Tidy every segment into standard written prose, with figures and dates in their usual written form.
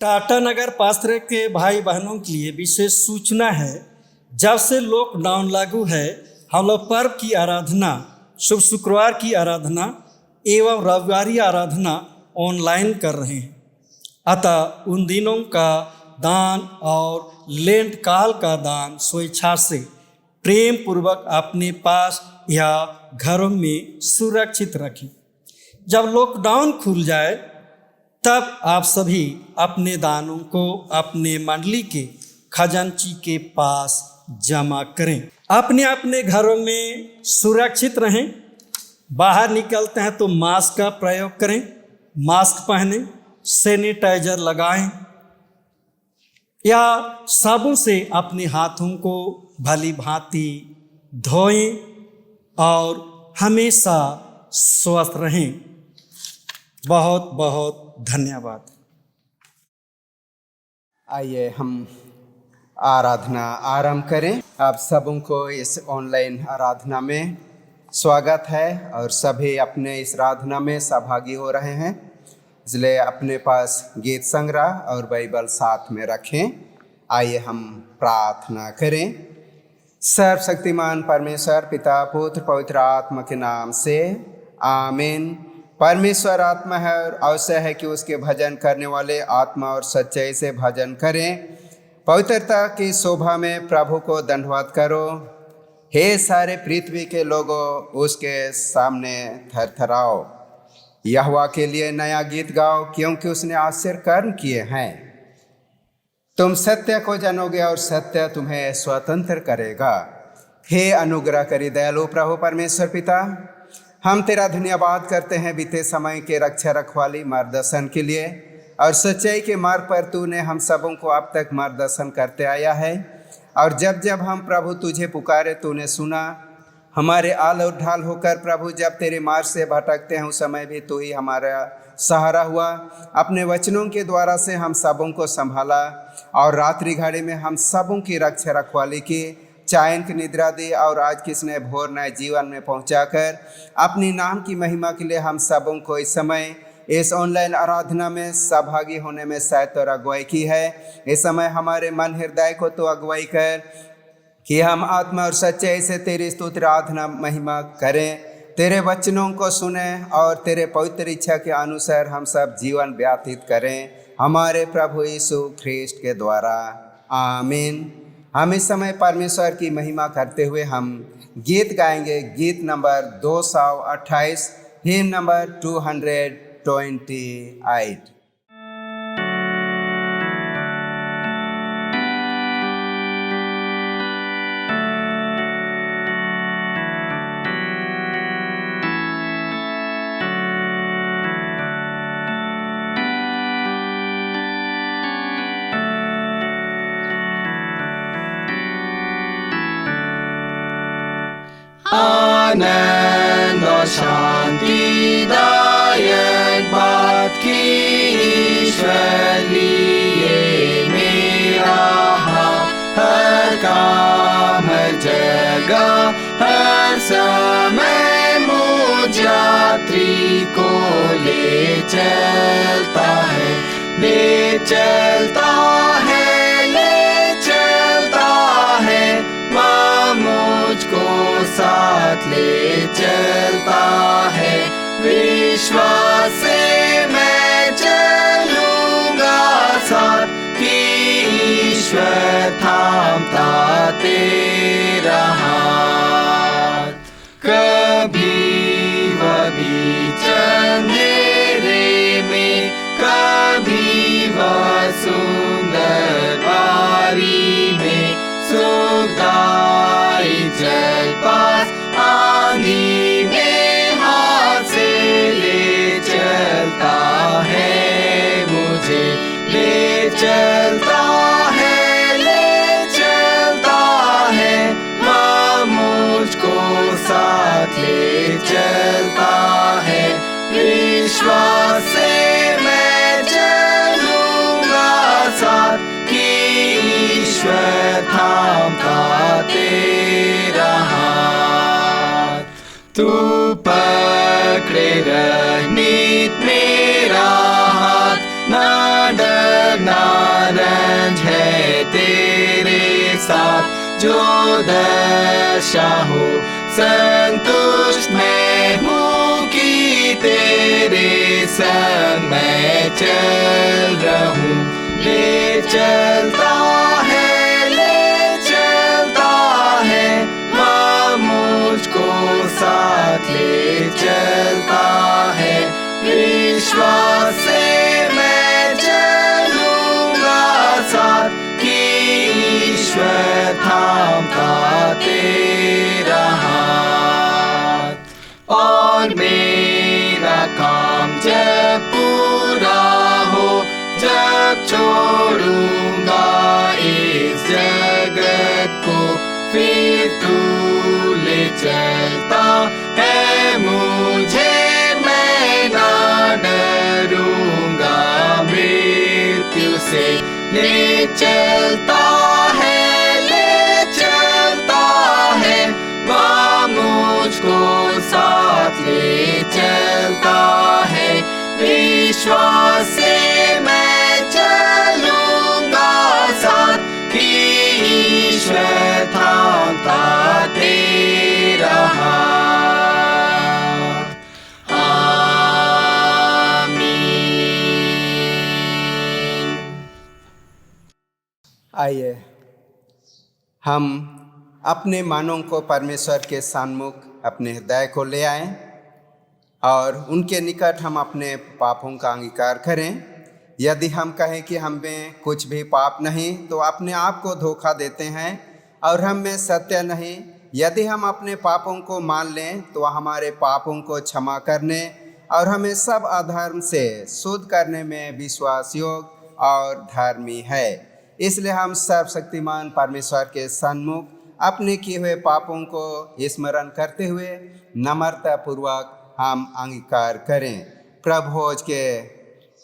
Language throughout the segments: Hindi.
टाटा नगर पास्त्र के भाई बहनों के लिए विशेष सूचना है। जब से लॉकडाउन लागू है, हम लोग पर्व की आराधना, शुभ शुक्रवार की आराधना एवं रविवारी आराधना ऑनलाइन कर रहे हैं। अतः उन दिनों का दान और लेंट काल का दान स्वेच्छा से प्रेम पूर्वक अपने पास या घरों में सुरक्षित रखें। जब लॉकडाउन खुल जाए तब आप सभी अपने दानों को अपने मंडली के खजांची के पास जमा करें। अपने अपने घरों में सुरक्षित रहें। बाहर निकलते हैं तो मास्क का प्रयोग करें, मास्क पहनें, सैनिटाइजर लगाएं या साबुन से अपने हाथों को भली भांति धोएं और हमेशा स्वस्थ रहें। बहुत बहुत धन्यवाद। आइए हम आराधना आरंभ करें। आप सबों को इस ऑनलाइन आराधना में स्वागत है और सभी अपने इस आराधना में सहभागी हो रहे हैं, इसलिए अपने पास गीत संग्रह और बाइबल साथ में रखें। आइए हम प्रार्थना करें। सर्वशक्तिमान परमेश्वर पिता पुत्र पवित्र आत्मा के नाम से आमीन। परमेश्वर आत्मा है और आवश्यक है कि उसके भजन करने वाले आत्मा और सच्चाई से भजन करें। पवित्रता की शोभा में प्रभु को दंडवत करो। हे सारे पृथ्वी के लोगों, उसके सामने थरथराओ। यहोवा के लिए नया गीत गाओ, क्योंकि उसने आश्चर्य कर्म किए हैं। तुम सत्य को जानोगे और सत्य तुम्हें स्वतंत्र करेगा। हे अनुग्रह करी दयालु प्रभु परमेश्वर पिता, हम तेरा धन्यवाद करते हैं बीते समय के रक्षा रखवाली मार्गदर्शन के लिए और सच्चाई के मार्ग पर तूने हम सबों को अब तक मार्गदर्शन करते आया है। और जब जब हम प्रभु तुझे पुकारे तूने सुना। हमारे आल और ढाल होकर प्रभु जब तेरे मार्ग से भटकते हैं उस समय भी तू ही हमारा सहारा हुआ। अपने वचनों के द्वारा से हम सबों को संभाला और रात्रि घड़ी में हम सबों की रक्षा रखवाली की। चायन की निद्रा दी और आज किसने भोर नए जीवन में पहुंचाकर अपनी नाम की महिमा के लिए हम सबों को इस समय इस ऑनलाइन आराधना में सहभागी होने में सहायता और अगुवाई की है। इस समय हमारे मन हृदय को तो अगुवाई कर कि हम आत्मा और सच्चाई से तेरी स्तुति आराधना महिमा करें, तेरे वचनों को सुने और तेरे पवित्र इच्छा के अनुसार हम सब जीवन व्यतीत करें, हमारे प्रभु यीशु ख्रिस्ट के द्वारा। आमीन। हम इस समय परमेश्वर की महिमा करते हुए हम गीत गाएंगे। गीत नंबर 228, हिम नंबर 228। आनंद और शांतिदायक बात की ईश्वर लिए मेरा हर काम हर जगह हर समय मुझ यात्री को ले चलता है, ले चलता है, ले चलता है। माँ मुझको साथ ले चलता है। विश्वास से मैं चलूंगा साथ कि ईश्वर थामता तेरा हाथ। कभी वह बीच अंधेरे में, कभी वह सुंदर बारी में, सुखदाई जल पास आंधी में हाथ से ले चलता है मुझे, ले चलता है, ले चलता है। माँ मुझको साथ ले चलता है। विश्वास संझ है तेरे साथ, जो दशा हो संतुष्ट मैं हूँ कि तेरे संग मैं चल रहूं। ले चलता है वह मुझको साथ ले चलता है। विश्वास से मैं चलूंगा साथ कि ईश्वर थामता तेरा हाथ। और मेरा काम जब पूरा हो, जब छोड़ूंगा इस जगत को, फिर तू ले चलता है मुझे, मैं ना डरूंगा मृत्यु से। ले चलता है वह मुझको साथ ले चलता है। विश्वास से मैं चलूंगा साथ कि ईश्वर थामता तेरा हाथ। आमीन। आइए हम अपने मानों को परमेश्वर के सन्मुख अपने हृदय को ले आएं और उनके निकट हम अपने पापों का अंगीकार करें। यदि हम कहें कि हम में कुछ भी पाप नहीं तो अपने आप को धोखा देते हैं और हम में सत्य नहीं। यदि हम अपने पापों को मान लें तो हमारे पापों को क्षमा करने और हमें सब अधर्म से शुद्ध करने में विश्वास योग्य और धर्मी है। इसलिए हम सर्वशक्तिमान परमेश्वर के सन्मुख अपने किए हुए पापों को स्मरण करते हुए नम्रतापूर्वक हम अंगीकार करें। प्रभोज के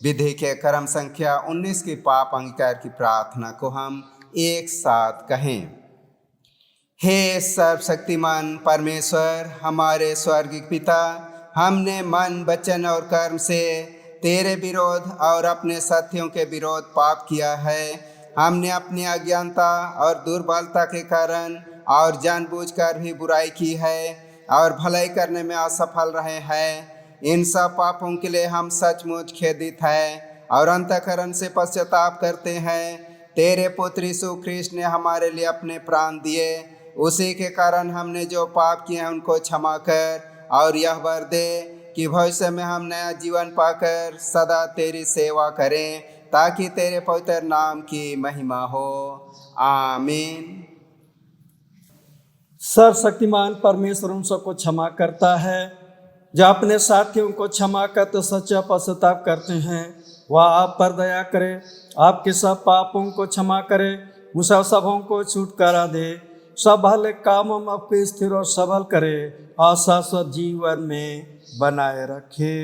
विधि के क्रम संख्या 19 की पाप अंगीकार की प्रार्थना को हम एक साथ कहें। हे सर्वशक्तिमान परमेश्वर, हमारे स्वर्गीय पिता, हमने मन, वचन और कर्म से तेरे विरोध और अपने साथियों के विरोध पाप किया है। हमने अपनी अज्ञानता और दुर्बलता के कारण और जानबूझकर भी बुराई की है और भलाई करने में असफल रहे हैं। इन सब पापों के लिए हम सचमुच खेदित हैं और अंतःकरण से पश्चाताप करते हैं। तेरे पुत्र यीशु ख्रीष्ट ने हमारे लिए अपने प्राण दिए, उसी के कारण हमने जो पाप किए हैं उनको क्षमा कर और यह वर दे कि भविष्य में हम नया जीवन पाकर सदा तेरी सेवा करें, ताकि तेरे पवित्र नाम की महिमा हो। आमीन। सर्वशक्तिमान परमेश्वर उन सबको क्षमा करता है जो अपने साथियों को क्षमा करते सच्चा पश्चाताप करते हैं। वह आप पर दया करे, आपके सब पापों को क्षमा करे, उन सबों को छुटकारा दे, सब भले कामों में आपको स्थिर और सबल करे और शाश्वत जीवन में बनाए रखे।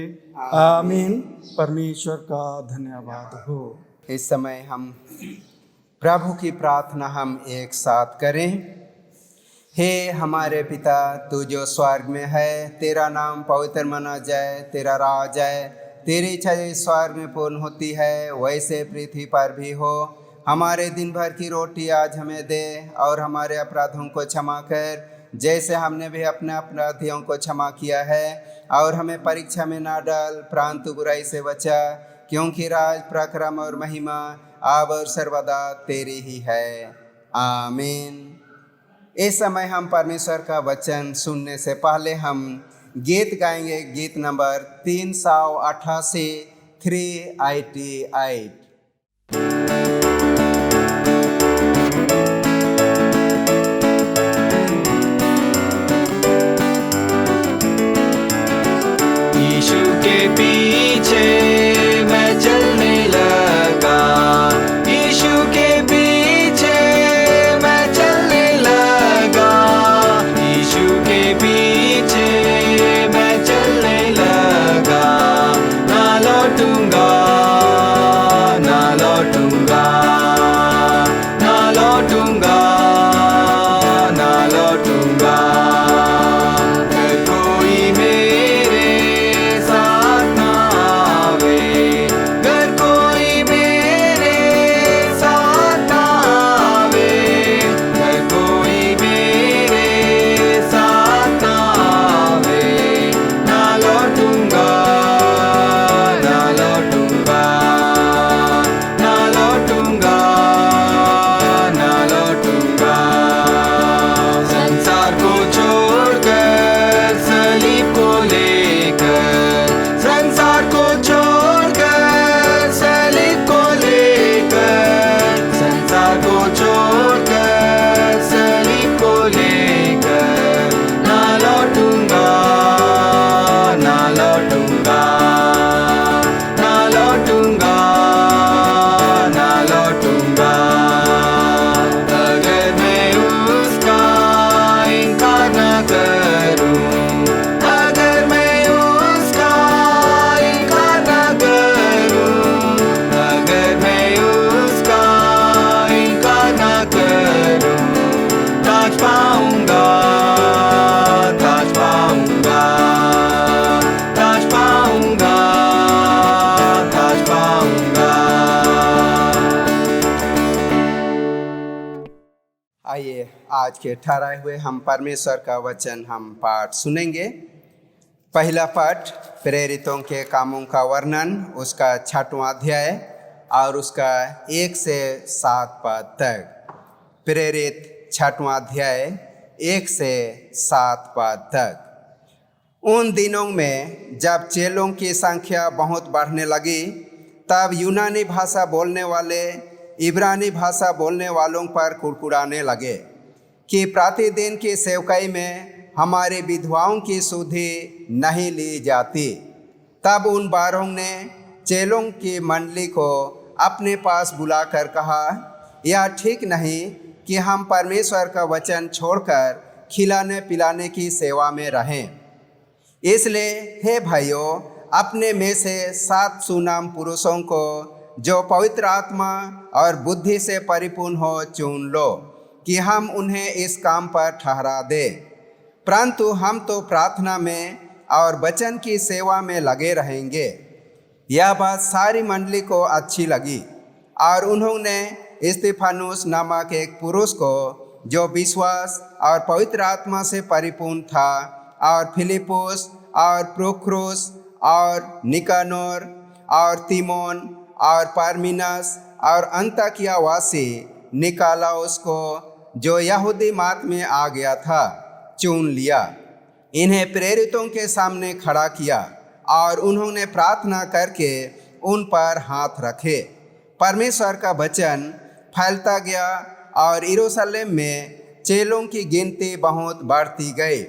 आमीन। परमेश्वर का धन्यवाद हो। इस समय हम प्रभु की प्रार्थना हम एक साथ करें। हे हमारे पिता, तू जो स्वर्ग में है, तेरा नाम पवित्र माना जाए, तेरा राज आए, तेरी इच्छा जैसे स्वर्ग में पूर्ण होती है वैसे पृथ्वी पर भी हो। हमारे दिन भर की रोटी आज हमें दे और हमारे अपराधों को क्षमा कर जैसे हमने भी अपने अपराधियों को क्षमा किया है, और हमें परीक्षा में ना डाल परंतु बुराई से बचा, क्योंकि राज, पराक्रम और महिमा अब और सर्वदा तेरी ही है। आमीन। इस समय हम परमेश्वर का वचन सुनने से पहले हम गीत गाएंगे। गीत नंबर 388 388। यीशु के पीछे मैं चलने लगा, यीशु के पीछे मैं चलने लगा, यीशु के पीछे मैं चलने लगा। ना लौटूंगा, ना लौटूंगा, ना लौटूंगा, ना लौटूंगा। कोई मेरे साथ ना आज के ठहराए हुए हम परमेश्वर का वचन हम पाठ सुनेंगे। पहला पाठ प्रेरितों के कामों का वर्णन, उसका 6वां अध्याय और उसका 1 से 7 पद तक। प्रेरित 6वां अध्याय 1 से 7 पद तक। उन दिनों में जब चेलों की संख्या बहुत बढ़ने लगी, तब यूनानी भाषा बोलने वाले इब्रानी भाषा बोलने वालों पर कुड़कुड़ाने लगे कि प्रतिदिन की सेवकाई में हमारी विधवाओं की सुधि नहीं ली जाती। तब उन 12 ने चेलों की मंडली को अपने पास बुलाकर कहा, यह ठीक नहीं कि हम परमेश्वर का वचन छोड़कर खिलाने पिलाने की सेवा में रहें। इसलिए हे भाइयों, अपने में से 7 सुनाम पुरुषों को जो पवित्र आत्मा और बुद्धि से परिपूर्ण हो चुन लो कि हम उन्हें इस काम पर ठहरा दे। परंतु हम तो प्रार्थना में और वचन की सेवा में लगे रहेंगे। यह बात सारी मंडली को अच्छी लगी और उन्होंने स्तिफानुस नामक एक पुरुष को, जो विश्वास और पवित्र आत्मा से परिपूर्ण था, और फिलिपुस और प्रोख्रुस और निकानोर और तीमोन और पारमीनस और अंताकियावासी निकालाउस को, जो यहूदी मत में आ गया था, चुन लिया। इन्हें प्रेरितों के सामने खड़ा किया और उन्होंने प्रार्थना करके उन पर हाथ रखे। परमेश्वर का वचन फैलता गया और यरूशलेम में चेलों की गिनती बहुत बढ़ती गई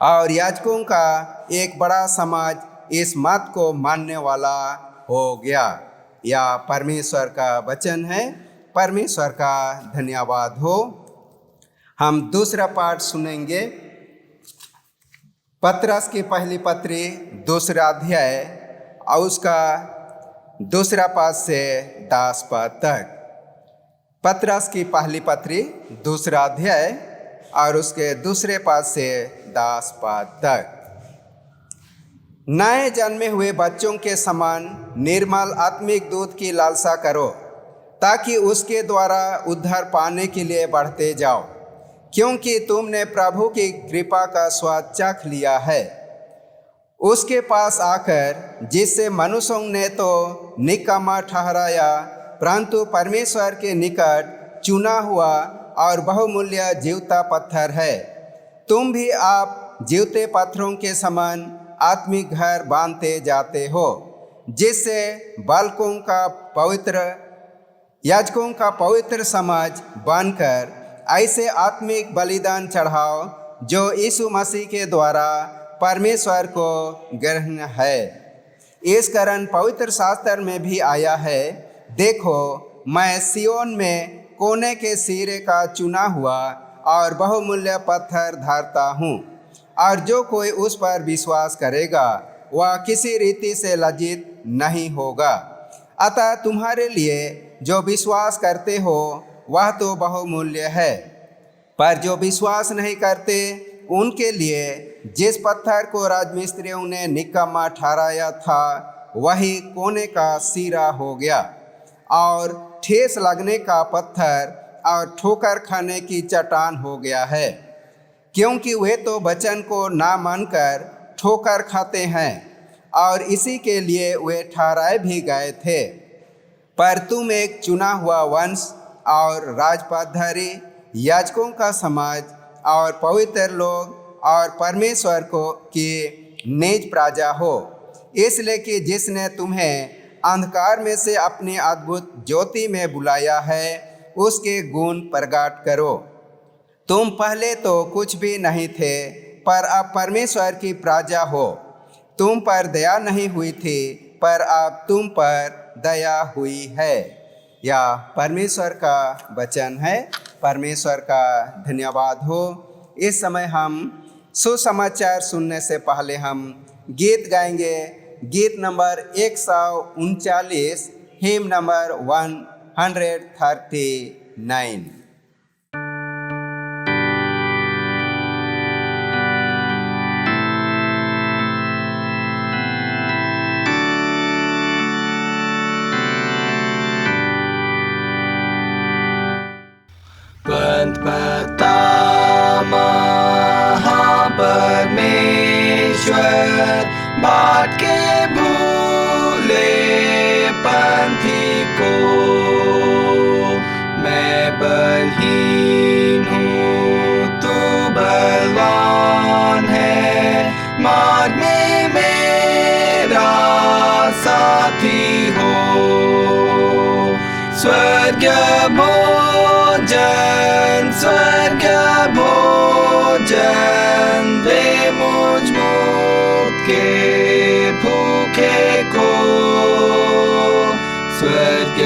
और याजकों का एक बड़ा समाज इस मत को मानने वाला हो गया। यह परमेश्वर का वचन है। परमेश्वर का धन्यवाद हो। हम दूसरा पाठ सुनेंगे। पतरस की पहली पत्री 2 अध्याय और उसका 2 पद से 10 पद तक। पतरस की पहली पत्री 2 अध्याय और उसके 2 पद से 10 पद तक। नए जन्मे हुए बच्चों के समान निर्मल आत्मिक दूध की लालसा करो, ताकि उसके द्वारा उद्धार पाने के लिए बढ़ते जाओ, क्योंकि तुमने प्रभु की कृपा का स्वाद चख लिया है। उसके पास आकर, जिससे मनुष्यों ने तो निकम्मा ठहराया, परंतु परमेश्वर के निकट चुना हुआ और बहुमूल्य जीवता पत्थर है। तुम भी आप जीवते पत्थरों के समान आत्मिक घर बांधते जाते हो, जिससे याजकों का पवित्र समाज बनकर ऐसे आत्मिक बलिदान चढ़ाओ जो यीशु मसीह के द्वारा परमेश्वर को ग्रहण है। इस कारण पवित्र शास्त्र में भी आया है, देखो मैं सियोन में कोने के सिरे का चुना हुआ और बहुमूल्य पत्थर धारता हूँ, और जो कोई उस पर विश्वास करेगा वह किसी रीति से लज्जित नहीं होगा। अतः तुम्हारे लिए जो विश्वास करते हो वह तो बहुमूल्य है, पर जो विश्वास नहीं करते उनके लिए जिस पत्थर को राजमिस्त्रियों ने निकम्मा ठहराया था, वही कोने का सिरा हो गया और ठेस लगने का पत्थर और ठोकर खाने की चट्टान हो गया है। क्योंकि वे तो वचन को ना मानकर ठोकर खाते हैं और इसी के लिए वे ठहराए भी गए थे। पर तुम एक चुना हुआ वंश और राजपाटधारी याजकों का समाज और पवित्र लोग और परमेश्वर की निज प्रजा हो, इसलिए कि जिसने तुम्हें अंधकार में से अपनी अद्भुत ज्योति में बुलाया है, उसके गुण प्रकट करो। तुम पहले तो कुछ भी नहीं थे, पर अब परमेश्वर की प्रजा हो। तुम पर दया नहीं हुई थी, पर अब तुम पर दया हुई है। यह परमेश्वर का वचन है। परमेश्वर का धन्यवाद हो। इस समय हम सुसमाचार सुनने से पहले हम गीत गाएंगे। गीत नंबर 139, हिम नंबर 139। Pagpatawad काट के भूले पंथी को। मैं बलहीन हूँ, तू बलवान है, मार्ग में मेरा साथी हो। स्वर्ग भोजन दे मुझ मुक्त के भूखे को। स्वर्ग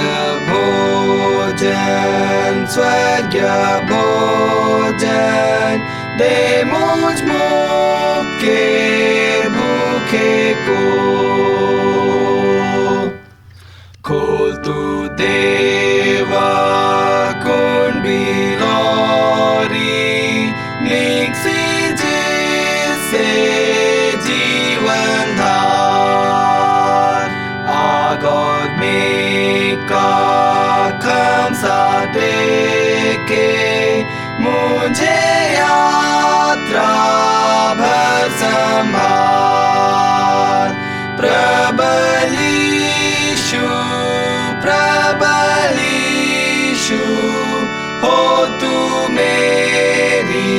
भोजन दे मुझ मुक्त के भूखे को। खोल तू देवा कुंडी लोरी, लिख सी जिससे जीवन धार। आग और मेघ का खमसा दे के मुझे यात्रा भर संभाल। प्रबल यीशु हो तू मेरी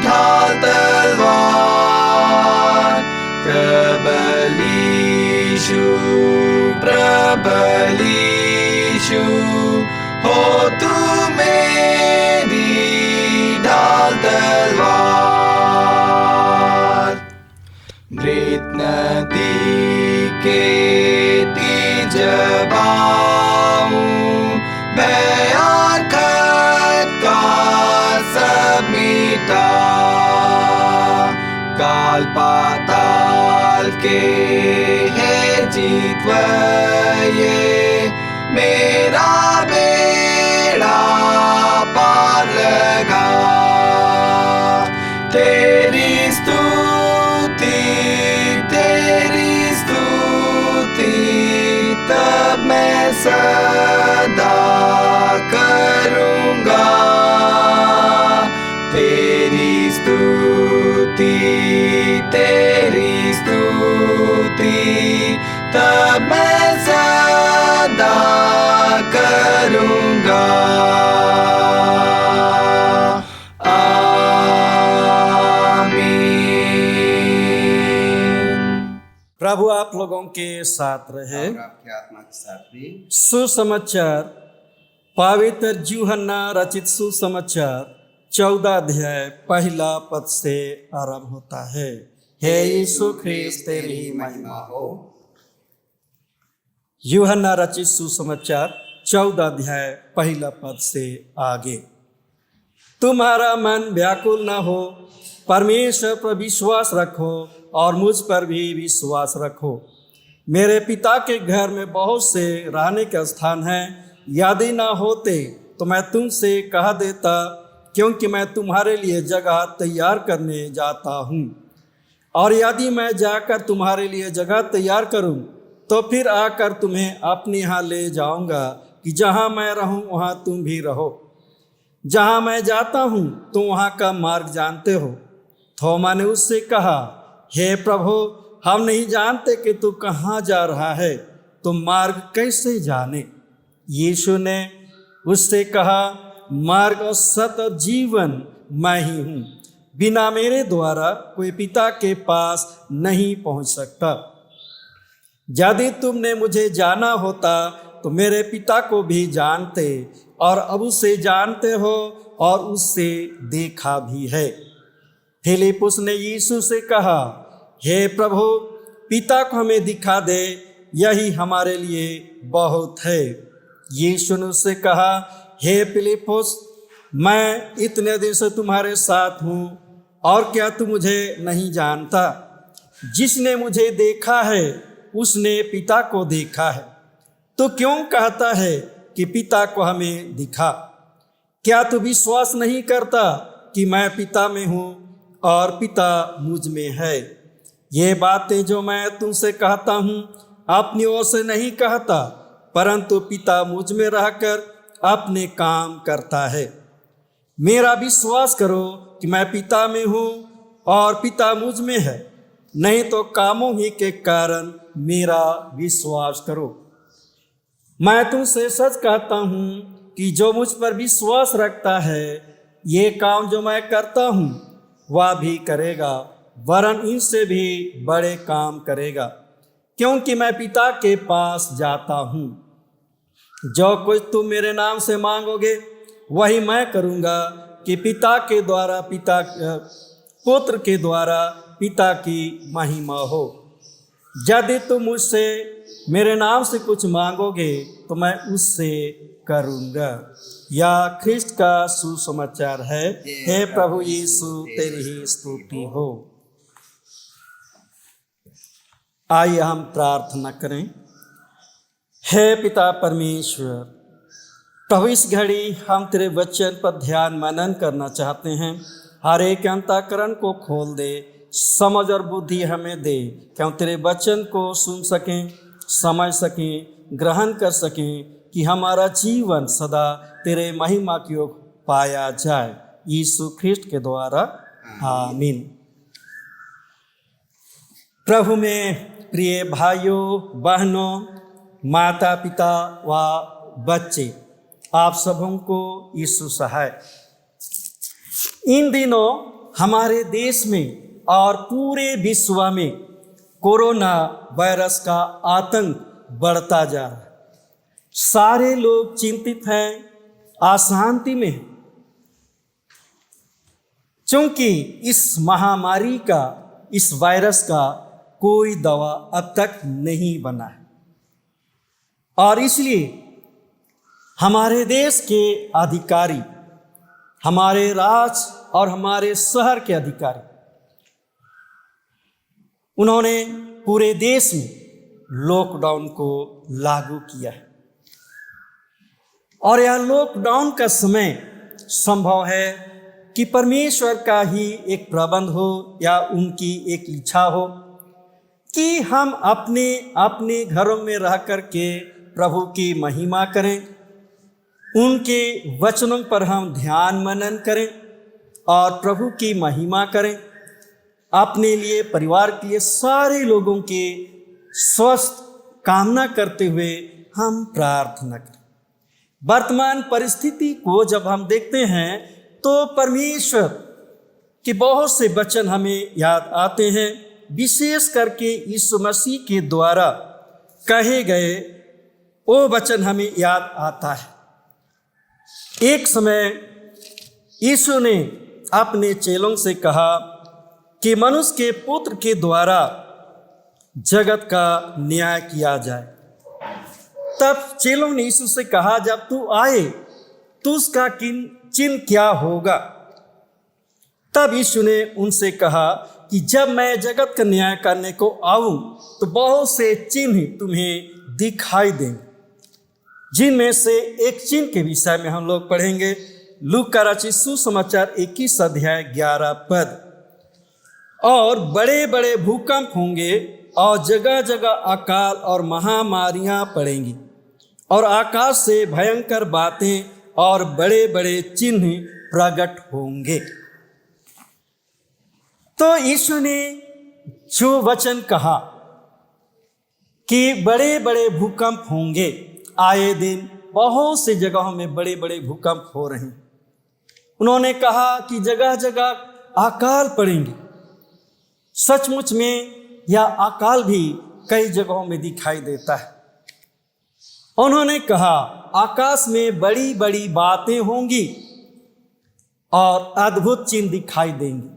ढाल तलवार। प्रबल यीशु हो तू मेरी ढाल तलवार। मृत नदी के तीज बाऊं, मैं और का सब मिटा। काल पाताल के है जीतवये, मेरा बेड़ा पार लगा। तेरी स्तुति तब मैं सदा करूँगा। तेरी स्तुति तब मैं सदा करूँगा। प्रभु आप लोगों के साथ रहे और आपके आत्मा के साथ भी। सुसमाचार पवित्र यूहन्ना रचित सुसमाचार 14 अध्याय 1 पद से आरंभ होता है। हे यीशु ख्रिस्त तेरी महिमा हो। यूहन्ना रचित सुसमाचार 14 अध्याय 1 पद से आगे। तुम्हारा मन व्याकुल न हो, परमेश्वर पर विश्वास रखो और मुझ पर भी विश्वास रखो। मेरे पिता के घर में बहुत से रहने के स्थान हैं, यदि ना होते तो मैं तुमसे कह देता, क्योंकि मैं तुम्हारे लिए जगह तैयार करने जाता हूँ। और यदि मैं जाकर तुम्हारे लिए जगह तैयार करूँ तो फिर आकर तुम्हें अपने यहाँ ले जाऊँगा, कि जहाँ मैं रहूँ वहाँ तुम भी रहो। जहाँ मैं जाता हूँ तुम वहाँ का मार्ग जानते हो। थोमा ने उससे कहा, हे प्रभु, हम नहीं जानते कि तू कहाँ जा रहा है, तुम मार्ग कैसे जाने? यीशु ने उससे कहा, मार्ग और सत्य और जीवन मैं ही हूँ। बिना मेरे द्वारा कोई पिता के पास नहीं पहुँच सकता। यदि तुमने मुझे जाना होता तो मेरे पिता को भी जानते, और अब उसे जानते हो और उससे देखा भी है। फिलिप्पुस ने यीशु से कहा, हे प्रभु, पिता को हमें दिखा दे, यही हमारे लिए बहुत है। यीशु ने उससे कहा, हे फिलिप्पुस, मैं इतने दिन से तुम्हारे साथ हूँ और क्या तू मुझे नहीं जानता? जिसने मुझे देखा है उसने पिता को देखा है। तो क्यों कहता है कि पिता को हमें दिखा? क्या तू विश्वास नहीं करता कि मैं पिता में हूँ और पिता मुझ में है? ये बातें जो मैं तुमसे कहता हूँ अपनी ओर से नहीं कहता, परंतु पिता मुझ में रहकर अपने काम करता है। मेरा विश्वास करो कि मैं पिता में हूँ और पिता मुझ में है, नहीं तो कामों ही के कारण मेरा विश्वास करो। मैं तुमसे सच कहता हूँ कि जो मुझ पर विश्वास रखता है, ये काम जो मैं करता हूँ वह भी करेगा, वरन इनसे भी बड़े काम करेगा, क्योंकि मैं पिता के पास जाता हूँ। जो कुछ तुम मेरे नाम से मांगोगे वही मैं करूँगा, कि पुत्र के द्वारा पिता की महिमा हो। यदि तुम मुझसे मेरे नाम से कुछ मांगोगे तो मैं उससे करूँगा। या ख्रिस्ट का सुसमाचार है। हे प्रभु यीशु, तेरी ही स्तुति हो। आइए हम प्रार्थना करें। हे पिता परमेश्वर, प्रभु इस घड़ी हम तेरे वचन पर ध्यान मनन करना चाहते हैं। हर एक अंतःकरण को खोल दे, समझ और बुद्धि हमें दे कि हम तेरे वचन को सुन सकें, समझ सकें, ग्रहण कर सकें, कि हमारा जीवन सदा तेरे महिमा की ओर पाया जाए। यीशु ख्रिस्ट के द्वारा आमीन। प्रभु में प्रिय भाइयों बहनों, माता पिता व बच्चे, आप सबों को यीशु सहाय। इन दिनों हमारे देश में और पूरे विश्व में कोरोना वायरस का आतंक बढ़ता जा रहा है। सारे लोग चिंतित हैं, अशांति में हैं, क्योंकि इस महामारी का, इस वायरस का कोई दवा अब तक नहीं बना है। और इसलिए हमारे देश के अधिकारी, हमारे राज्य और हमारे शहर के अधिकारी, उन्होंने पूरे देश में लॉकडाउन को लागू किया है। और यह लॉकडाउन का समय संभव है कि परमेश्वर का ही एक प्रबंध हो या उनकी एक इच्छा हो कि हम अपने अपने घरों में रह कर के प्रभु की महिमा करें, उनके वचनों पर हम ध्यान मनन करें और प्रभु की महिमा करें। अपने लिए, परिवार के लिए, सारे लोगों के स्वस्थ कामना करते हुए हम प्रार्थना करें। वर्तमान परिस्थिति को जब हम देखते हैं तो परमेश्वर के बहुत से वचन हमें याद आते हैं, विशेष करके यीशु मसीह के द्वारा कहे गए वो वचन हमें याद आता है। एक समय यीशु ने अपने चेलों से कहा कि मनुष्य के पुत्र के द्वारा जगत का न्याय किया जाए। तब चेलों ने यीशु से कहा, जब तू आए तो उसका चिन्ह क्या होगा? तब यीशु ने उनसे कहा कि जब मैं जगत का न्याय करने को आऊं तो बहुत से चिन्ह तुम्हें दिखाई देंगे, जिनमें से एक चिन्ह के विषय में हम लोग पढ़ेंगे। लूका रचित सुसमाचार 21 अध्याय 11 पद। और बड़े बड़े भूकंप होंगे और जगह जगह अकाल और महामारियां पड़ेंगी और आकाश से भयंकर बातें और बड़े बड़े चिन्ह प्रकट होंगे। तो यीशु ने जो वचन कहा कि बड़े बड़े भूकंप होंगे, आए दिन बहुत सी जगहों में बड़े बड़े भूकंप हो रहे हैं। उन्होंने कहा कि जगह जगह अकाल पड़ेंगे। सचमुच में यह अकाल भी कई जगहों में दिखाई देता है। उन्होंने कहा आकाश में बड़ी बड़ी बातें होंगी और अद्भुत चिन्ह दिखाई देंगे।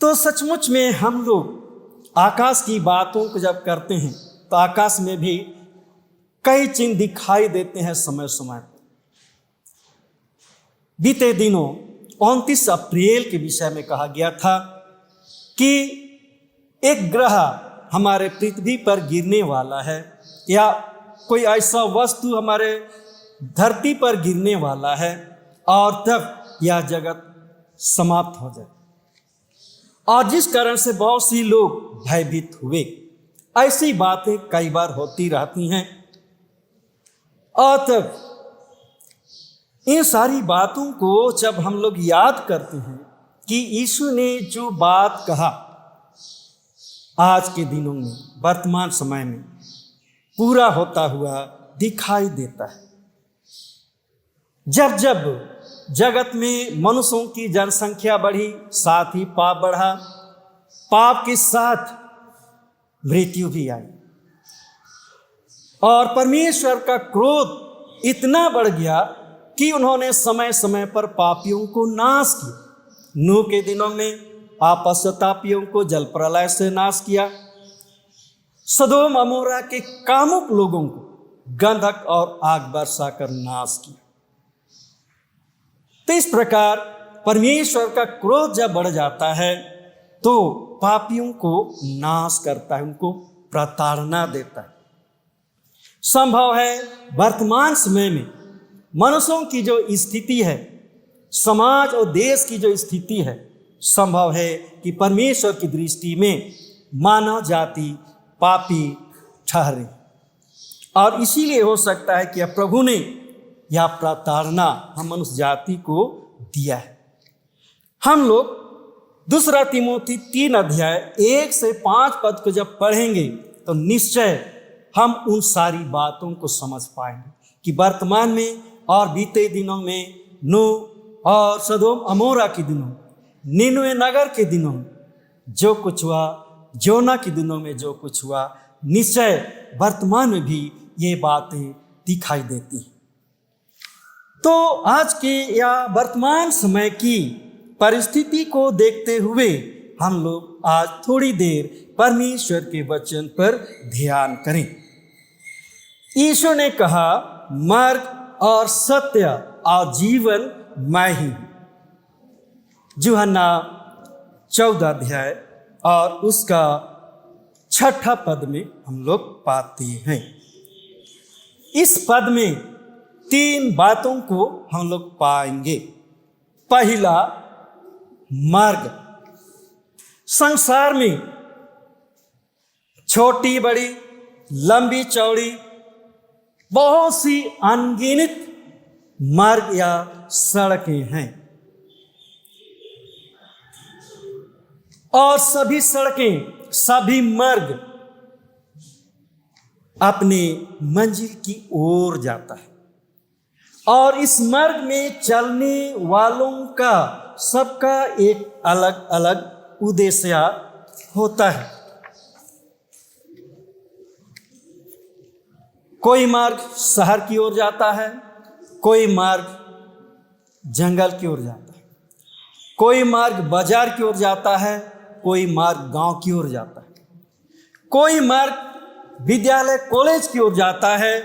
तो सचमुच में हम लोग आकाश की बातों को जब करते हैं तो आकाश में भी कई चिन्ह दिखाई देते हैं समय समय पर। बीते दिनों 29 अप्रैल के विषय में कहा गया था कि एक ग्रह हमारे पृथ्वी पर गिरने वाला है, या कोई ऐसा वस्तु हमारे धरती पर गिरने वाला है और तब यह जगत समाप्त हो जाए। और जिस कारण से बहुत सी लोग भयभीत हुए। ऐसी बातें कई बार होती रहती हैं। और तब इन सारी बातों को जब हम लोग याद करते हैं कि यीशु ने जो बात कहा आज के दिनों में, वर्तमान समय में पूरा होता हुआ दिखाई देता है। जब जब जगत में मनुष्यों की जनसंख्या बढ़ी, साथ ही पाप बढ़ा, पाप के साथ मृत्यु भी आई और परमेश्वर का क्रोध इतना बढ़ गया कि उन्होंने समय समय पर पापियों को नाश किया। नूह के दिनों में आपश्चातापियों को जल प्रलय से नाश किया। सदोम अमोरा के कामुक लोगों को गंधक और आग बरसा कर नाश किया। तो इस प्रकार परमेश्वर का क्रोध जब बढ़ जाता है तो पापियों को नाश करता है, उनको प्रताड़ना देता है। संभव है वर्तमान समय में मनुष्यों की जो स्थिति है, समाज और देश की जो स्थिति है, संभव है कि परमेश्वर की दृष्टि में मानव जाति पापी ठहरे और इसीलिए हो सकता है कि अब प्रभु ने यह प्रताड़ना हम मनुष्य जाति को दिया है। हम लोग 2 तिमोथी 3 अध्याय 1 से 5 पद को जब पढ़ेंगे तो निश्चय हम उन सारी बातों को समझ पाएंगे कि वर्तमान में और बीते दिनों में, नूह और सदोम अमोरा के दिनों, निनवे नगर के दिनों जो कुछ हुआ, जोना के दिनों में जो कुछ हुआ, निश्चय वर्तमान में भी ये बातें दिखाई देती हैं। तो आज के या वर्तमान समय की परिस्थिति को देखते हुए हम लोग आज थोड़ी देर परमेश्वर के वचन पर ध्यान करें। यीशु ने कहा, मार्ग और सत्य और जीवन मैं ही हूं। यूहन्ना 14 अध्याय और उसका 6 पद में हम लोग पाते हैं। इस पद में 3 बातों को हम लोग पाएंगे। पहला, मार्ग। संसार में छोटी बड़ी, लंबी चौड़ी बहुत सी अनगिनत मार्ग या सड़कें हैं और सभी सड़कें, सभी मार्ग अपने मंजिल की ओर जाता है और इस मार्ग में चलने वालों का सबका एक अलग अलग उद्देश्य होता है। कोई मार्ग शहर की ओर जाता है, कोई मार्ग जंगल की ओर जाता है, कोई मार्ग बाजार की ओर जाता है, कोई मार्ग गांव की ओर जाता है, कोई मार्ग विद्यालय कॉलेज की ओर जाता है,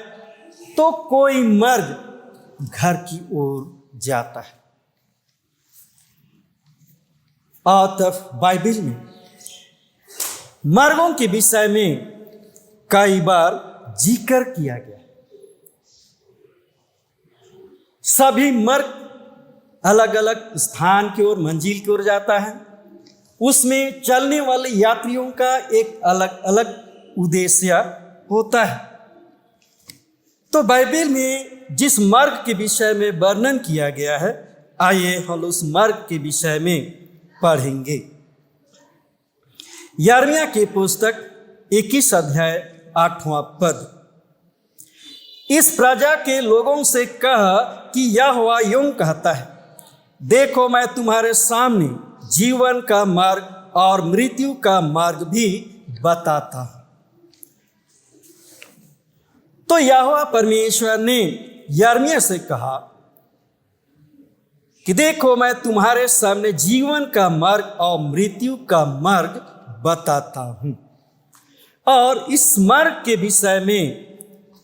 तो कोई मार्ग घर की ओर जाता है। और तब बाइबल में मार्गों के विषय में कई बार जिक्र किया गया। सभी मार्ग अलग अलग स्थान की ओर, मंजिल की ओर जाता है। उसमें चलने वाले यात्रियों का एक अलग अलग उद्देश्य होता है। तो बाइबल में जिस मार्ग के विषय में वर्णन किया गया है, आइए हम उस मार्ग के विषय में पढ़ेंगे। यिर्मयाह की पुस्तक 21 अध्याय 8वां पद। इस प्रजा के लोगों से कह कि यहोवा यूं कहता है, देखो मैं तुम्हारे सामने जीवन का मार्ग और मृत्यु का मार्ग भी बताता हूं। तो यहोवा परमेश्वर ने यिर्मयाह से कहा कि देखो मैं तुम्हारे सामने जीवन का मार्ग और मृत्यु का मार्ग बताता हूं। और इस मार्ग के विषय में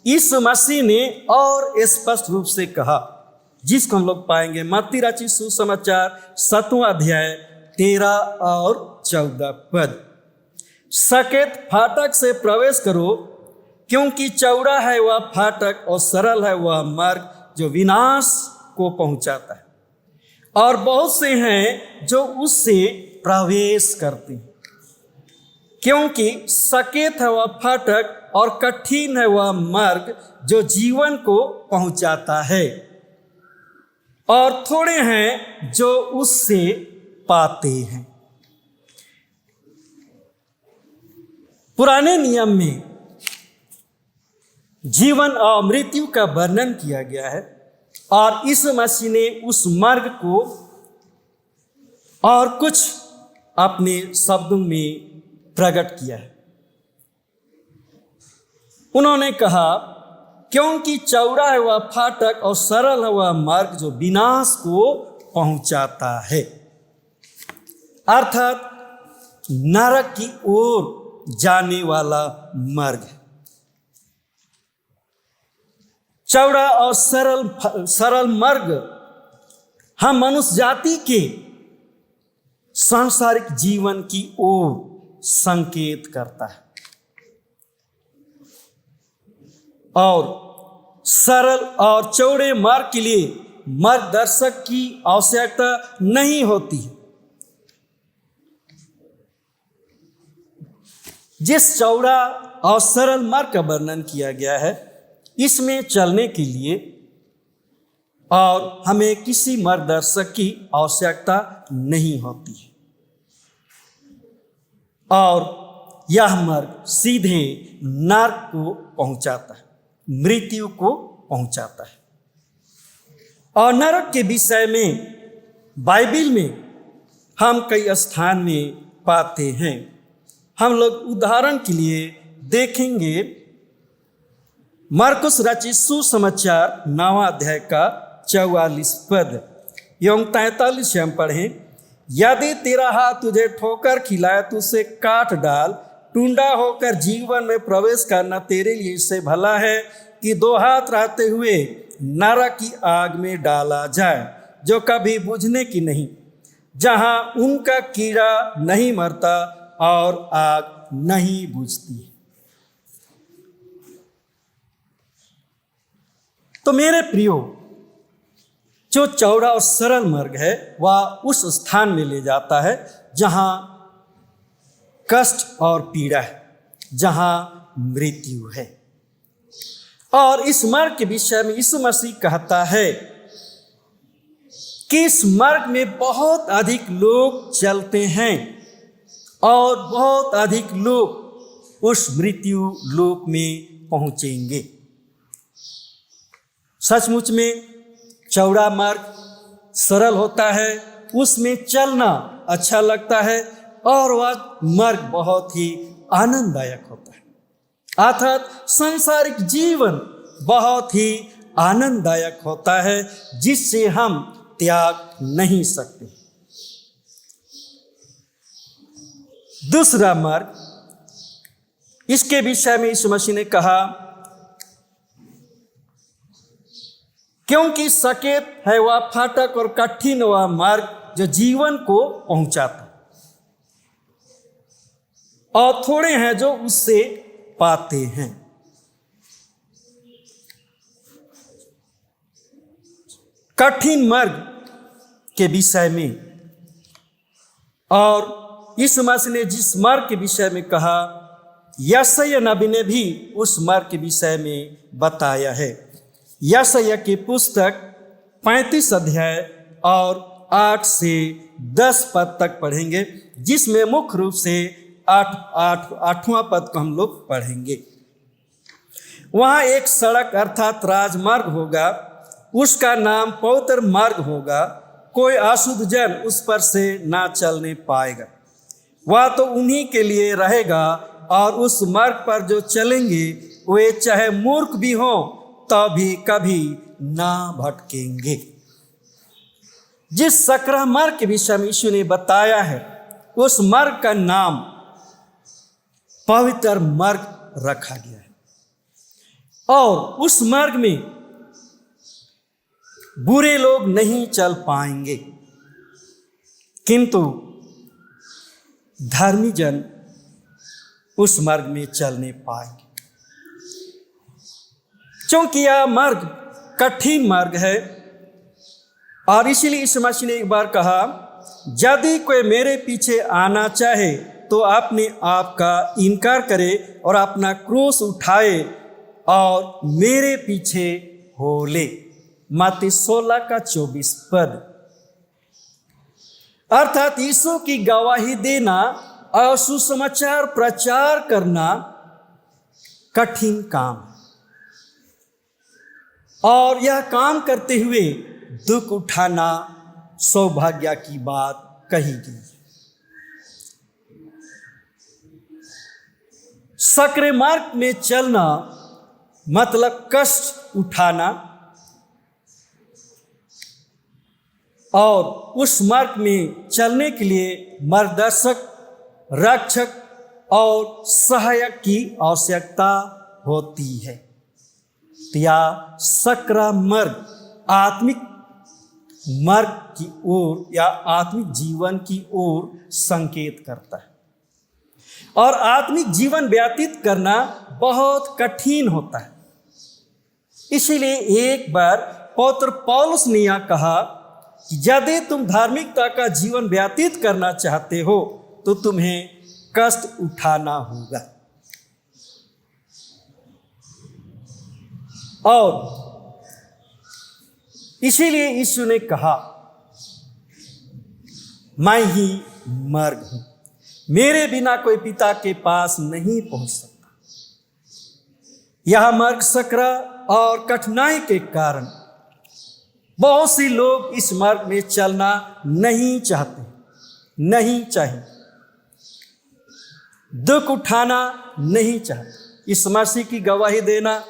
यीशु मसीह ने और स्पष्ट रूप से कहा, जिसको हम लोग पाएंगे मत्ती रचित सुसमाचार 7वां अध्याय 13 और 14 पद। सकेत फाटक से प्रवेश करो, क्योंकि चौड़ा है वह फाटक और सरल है वह मार्ग जो विनाश को पहुंचाता है, और बहुत से हैं जो उससे प्रवेश करते हैं। क्योंकि सकेत है वह फाटक और कठिन है वह मार्ग जो जीवन को पहुंचाता है, और थोड़े हैं जो उससे पाते हैं। पुराने नियम में जीवन और मृत्यु का वर्णन किया गया है और यीशु मसीह ने उस मार्ग को और कुछ अपने शब्दों में प्रकट किया है। उन्होंने कहा, क्योंकि चौड़ा है वह फाटक और सरल है वह मार्ग जो विनाश को पहुंचाता है, अर्थात नरक की ओर जाने वाला मार्ग है। चौड़ा और सरल मार्ग हम मनुष्य जाति के सांसारिक जीवन की ओर संकेत करता है और सरल और चौड़े मार्ग के लिए मार्गदर्शक की आवश्यकता नहीं होती है। जिस चौड़ा और सरल मार्ग का वर्णन किया गया है, इसमें चलने के लिए और हमें किसी मार्गदर्शक की आवश्यकता नहीं होती है और यह मार्ग सीधे नरक को पहुंचाता है, मृत्यु को पहुंचाता है। और नरक के विषय में बाइबल में हम कई स्थान में पाते हैं। हम लोग उदाहरण के लिए देखेंगे मरकुस रचित सुसमाचार 9वां अध्याय का 44 पद एवं 43 हम पढ़ें। यदि तेरा हाथ तुझे ठोकर खिलाए तो उसे काट डाल, टुंडा होकर जीवन में प्रवेश करना तेरे लिए इससे भला है कि 2 हाथ रहते हुए नरक की आग में डाला जाए, जो कभी बुझने की नहीं, जहां उनका कीड़ा नहीं मरता और आग नहीं बुझती। तो मेरे प्रियो, जो चौड़ा और सरल मार्ग है वह उस स्थान में ले जाता है जहां कष्ट और पीड़ा है, जहां मृत्यु है। और इस मार्ग के विषय में यीशु मसीह कहता है कि इस मार्ग में बहुत अधिक लोग चलते हैं और बहुत अधिक लोग उस मृत्यु लोक में पहुंचेंगे। सचमुच में चौड़ा मार्ग सरल होता है, उसमें चलना अच्छा लगता है और वह मार्ग बहुत ही आनंददायक होता है। अर्थात सांसारिक जीवन बहुत ही आनंददायक होता है जिससे हम त्याग नहीं सकते। दूसरा मार्ग, इसके विषय में यीशु मसीह ने कहा, क्योंकि सकेत है वह फाटक और कठिन वह मार्ग जो जीवन को पहुंचाता और थोड़े हैं जो उससे पाते हैं। कठिन मार्ग के विषय में और यीशु मसीह ने जिस मार्ग के विषय में कहा, यशायाह नबी ने भी उस मार्ग के विषय में बताया है। यशायाह की पुस्तक 35 अध्याय और 8 से 10 पद तक पढ़ेंगे, जिसमें मुख्य रूप से 8वां पद को हम लोग पढ़ेंगे। वहाँ एक सड़क अर्थात राजमार्ग होगा, उसका नाम पवित्र मार्ग होगा, कोई अशुद्ध जन उस पर से ना चलने पाएगा। वह तो उन्हीं के लिए रहेगा और उस मार्ग पर जो चलेंगे वे चाहे मूर्ख भी हों तो भी कभी ना भटकेंगे। जिस सकरा मार्ग के विषय में यीशु ने बताया है, उस मार्ग का नाम पवित्र मार्ग रखा गया है और उस मार्ग में बुरे लोग नहीं चल पाएंगे, किंतु धर्मी जन उस मार्ग में चलने पाएंगे। क्योंकि यह मार्ग कठिन मार्ग है और इसीलिए यीशु मसीह ने एक बार कहा, यदि कोई मेरे पीछे आना चाहे तो अपने आप का इनकार करे और अपना क्रूस उठाए और मेरे पीछे हो ले। मत्ती 16 का 24 पद। अर्थात यीशु की गवाही देना और सुसमाचार प्रचार करना कठिन काम है, और यह काम करते हुए दुख उठाना सौभाग्य की बात कही गई। सक्रिय मार्ग में चलना मतलब कष्ट उठाना, और उस मार्ग में चलने के लिए मार्गदर्शक, रक्षक और सहायक की आवश्यकता होती है। तो यह सक्रिय मार्ग आत्मिक मार्ग की ओर या आत्मिक जीवन की ओर संकेत करता है, और आत्मिक जीवन व्यतीत करना बहुत कठिन होता है। इसीलिए एक बार पौत्र पौलुस ने यह कहा कि यदि तुम धार्मिकता का जीवन व्यतीत करना चाहते हो तो तुम्हें कष्ट उठाना होगा। और इसीलिए यीशु ने कहा, मैं ही मार्ग हूं, मेरे बिना कोई पिता के पास नहीं पहुंच सकता। यह मार्ग सकरा और कठिनाई के कारण बहुत से लोग इस मार्ग में चलना नहीं चाहते, नहीं चाहिए, दुख उठाना नहीं चाहते। इस मसीह की गवाही देना,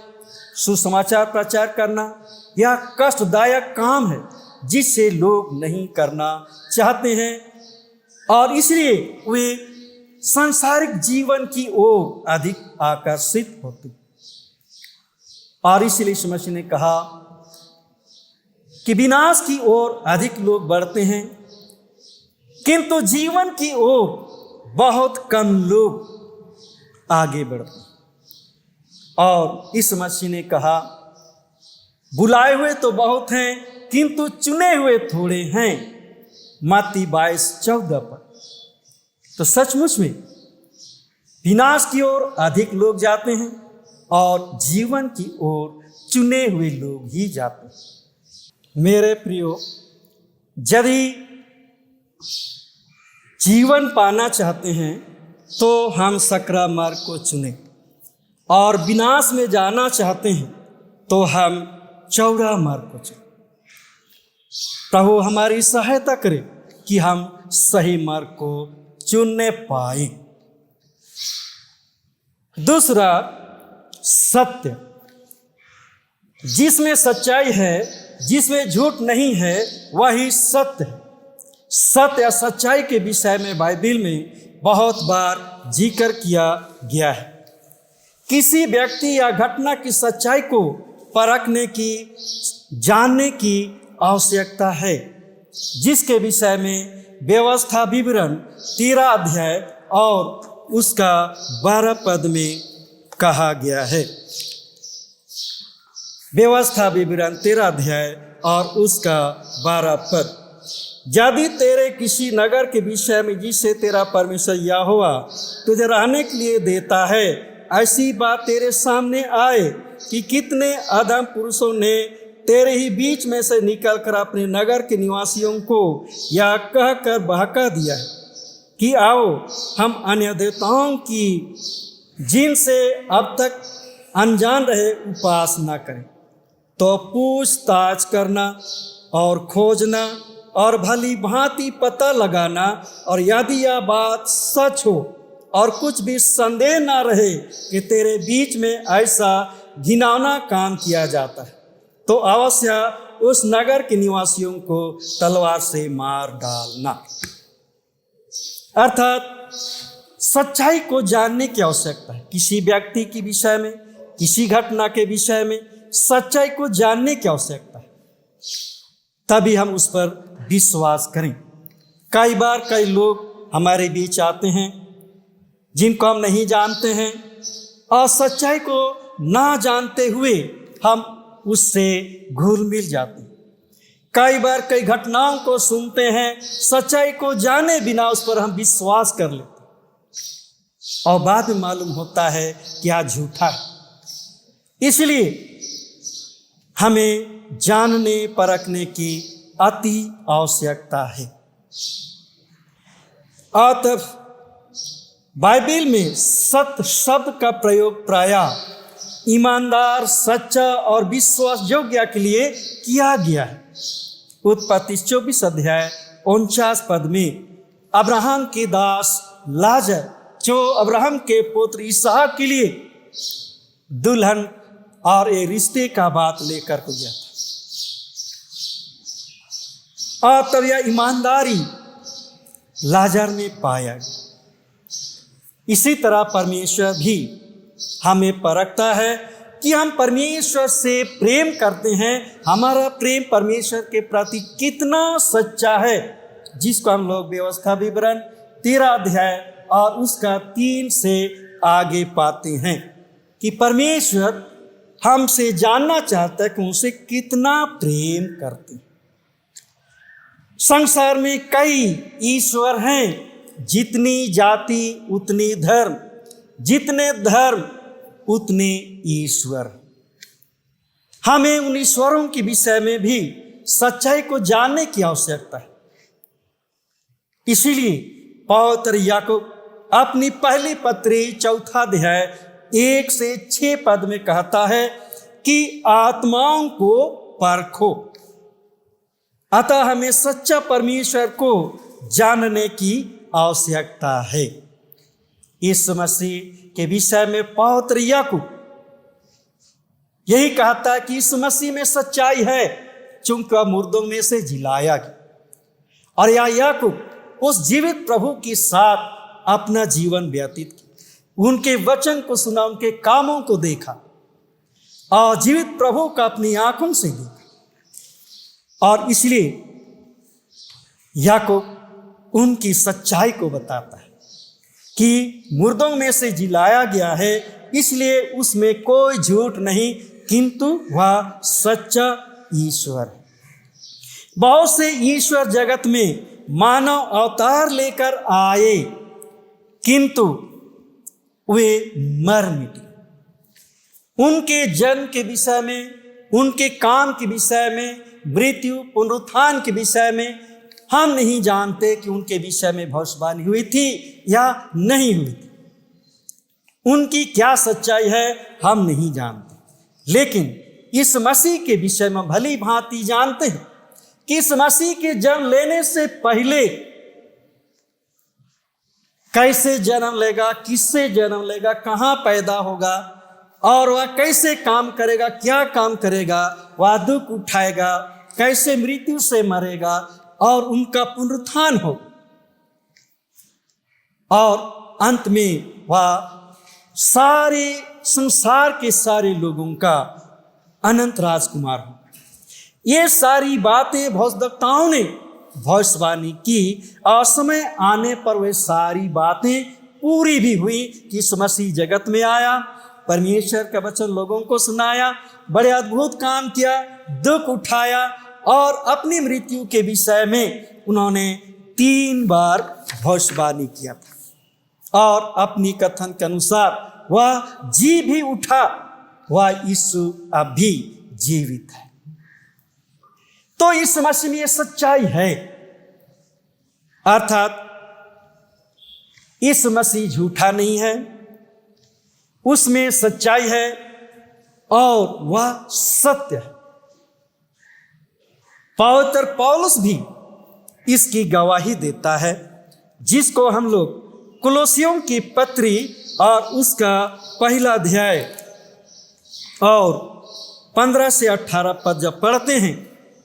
सुसमाचार प्रचार करना, यह कष्टदायक काम है जिसे लोग नहीं करना चाहते हैं, और इसलिए वे सांसारिक जीवन की ओर अधिक आकर्षित होते। और इसलिए यीशु मसीह ने कहा कि विनाश की ओर अधिक लोग बढ़ते हैं, किंतु जीवन की ओर बहुत कम लोग आगे बढ़ते हैं। और इस मसीह ने कहा, बुलाए हुए तो बहुत हैं किंतु चुने हुए थोड़े हैं, मत्ती 22:14 पर। तो सचमुच में विनाश की ओर अधिक लोग जाते हैं और जीवन की ओर चुने हुए लोग ही जाते हैं। मेरे प्रियो, यदि जीवन पाना चाहते हैं तो हम सकरा मार्ग को चुनें, और विनाश में जाना चाहते हैं तो हम चौड़ा मार्ग को चुनें। प्रभु हमारी सहायता करे कि हम सही मार्ग को चुनने पाए। दूसरा, सत्य। जिसमें सच्चाई है, जिसमें झूठ नहीं है, वही सत्य है। सत्य या सच्चाई के विषय में बाइबिल में बहुत बार जिक्र किया गया है। किसी व्यक्ति या घटना की सच्चाई को परखने की, जानने की आवश्यकता है, जिसके विषय में व्यवस्था विवरण 13 अध्याय और उसका 12 पद में कहा गया है। व्यवस्था विवरण 13 अध्याय और उसका 12 पद। यदि तेरे किसी नगर के विषय में जिसे तेरा परमेश्वर यहोवा तुझे रहने के लिए देता है, ऐसी बात तेरे सामने आए कि कितने अधम पुरुषों ने तेरे ही बीच में से निकलकर अपने नगर के निवासियों को यह कहकर बहका दिया है कि आओ हम अन्य देवताओं की जिनसे अब तक अनजान रहे उपासना करें। तो पूछताछ करना और खोजना और भली भांति पता लगाना, और यदि यह बात सच हो और कुछ भी संदेह ना रहे कि तेरे बीच में ऐसा घिनौना काम किया जाता है, तो अवश्य उस नगर के निवासियों को तलवार से मार डालना। अर्थात सच्चाई को जानने की आवश्यकता है। किसी व्यक्ति के विषय में, किसी घटना के विषय में सच्चाई को जानने की आवश्यकता है, तभी हम उस पर विश्वास करें। कई बार कई लोग हमारे बीच आते हैं जिनको हम नहीं जानते हैं, और सच्चाई को ना जानते हुए हम उससे घुल मिल जाते हैं। कई बार कई घटनाओं को सुनते हैं, सच्चाई को जाने बिना उस पर हम विश्वास कर लेते हैं, और बाद में मालूम होता है कि यह झूठा है। इसलिए हमें जानने परखने की अति आवश्यकता है। अतः बाइबल में सत्य शब्द का प्रयोग प्रायः ईमानदार, सच्चा और विश्वास योग्य के लिए किया गया है। उत्पत्ति 24 अध्याय 49 पद में अब्राहम के दास लाजर, जो अब्राहम के पुत्र इसहाक के लिए दुल्हन और एक रिश्ते का बात लेकर को गया था, और तब यह ईमानदारी लाजर में पाया गया। इसी तरह परमेश्वर भी हमें परखता है कि हम परमेश्वर से प्रेम करते हैं, हमारा प्रेम परमेश्वर के प्रति कितना सच्चा है, जिसको हम लोग व्यवस्था विवरण 13 अध्याय और उसका 3 से आगे पाते हैं कि परमेश्वर हमसे जानना चाहता है कि उनसे कितना प्रेम करते हैं। संसार में कई ईश्वर हैं, जितनी जाति उतनी धर्म, जितने धर्म उतने ईश्वर। हमें उन ईश्वरों के विषय में भी सच्चाई को जानने की आवश्यकता है। इसीलिए पवित्र याकूब अपनी पहली पत्री 4 अध्याय 1 से 6 पद में कहता है कि आत्माओं को परखो। अतः हमें सच्चा परमेश्वर को जानने की आवश्यकता है। इस मसीह के विषय में पवित्र याकूब यही कहता है कि इस मसीह में सच्चाई है, चूंकि वह मुर्दों में से जिलाया गया। और यह याकूब उस जीवित प्रभु के साथ अपना जीवन व्यतीत किया, उनके वचन को सुना, उनके कामों को देखा और जीवित प्रभु का अपनी आंखों से देखा। और इसलिए याकूब उनकी सच्चाई को बताता है कि मुर्दों में से जिलाया गया है, इसलिए उसमें कोई झूठ नहीं, किंतु वह सच्चा ईश्वर है। बहुत से ईश्वर जगत में मानव अवतार लेकर आए, किंतु वे मर मिटे। उनके जन्म के विषय में, उनके काम के विषय में, मृत्यु पुनरुत्थान के विषय में हम नहीं जानते कि उनके विषय में भविष्यवाणी हुई थी या नहीं हुई थी। उनकी क्या सच्चाई है हम नहीं जानते, लेकिन इस मसीह के विषय में भली भांति जानते हैं कि इस मसीह के जन्म लेने से पहले कैसे जन्म लेगा, किससे जन्म लेगा, कहाँ पैदा होगा और वह कैसे काम करेगा, क्या काम करेगा, वह दुख उठाएगा, कैसे मृत्यु से मरेगा और उनका पुनरुत्थान हो और अंत में वह सारे संसार के सारे लोगों का अनंत राजकुमार हो। ये सारी बातें भविष्यवक्ताओं ने भविष्यवाणी की और समय आने पर वे सारी बातें पूरी भी हुई कि इस मसीह जगत में आया, परमेश्वर का वचन लोगों को सुनाया, बड़े अद्भुत काम किया, दुख उठाया और अपनी मृत्यु के विषय में उन्होंने 3 बार भविष्यवाणी किया और अपनी कथन के अनुसार वह जी भी उठा, वह यीशु अब भी जीवित है। तो इस मसीह में सच्चाई है, अर्थात इस मसीह झूठा नहीं है, उसमें सच्चाई है और वह सत्य है। पवित्र पौलुस भी इसकी गवाही देता है, जिसको हम लोग कुलोसियों की पत्री और उसका पहला अध्याय और 15 से 18 पद जब पढ़ते हैं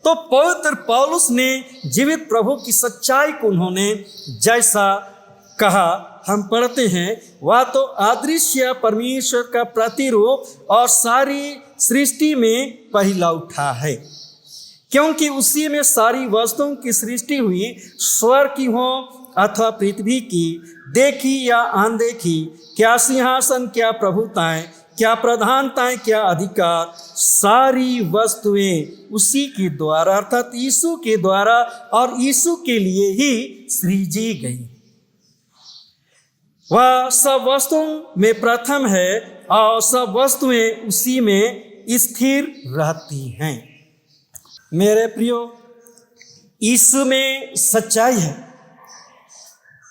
तो पवित्र पौलुस ने जीवित प्रभु की सच्चाई को उन्होंने जैसा कहा हम पढ़ते हैं, वह तो अदृश्य परमेश्वर का प्रतिरूप और सारी सृष्टि में पहला उठा है, क्योंकि उसी में सारी वस्तुओं की सृष्टि हुई, स्वर्ग की हो अथवा पृथ्वी की, देखी या अनदेखी, क्या सिंहासन, क्या प्रभुताएं, क्या प्रधानताएं, क्या अधिकार, सारी वस्तुएं उसी के द्वारा अर्थात यीशु के द्वारा और यीशु के लिए ही सृजी गई। वह सब वस्तुओं में प्रथम है और सब वस्तुएं उसी में स्थिर रहती हैं। मेरे प्रियो, यीशु में सच्चाई है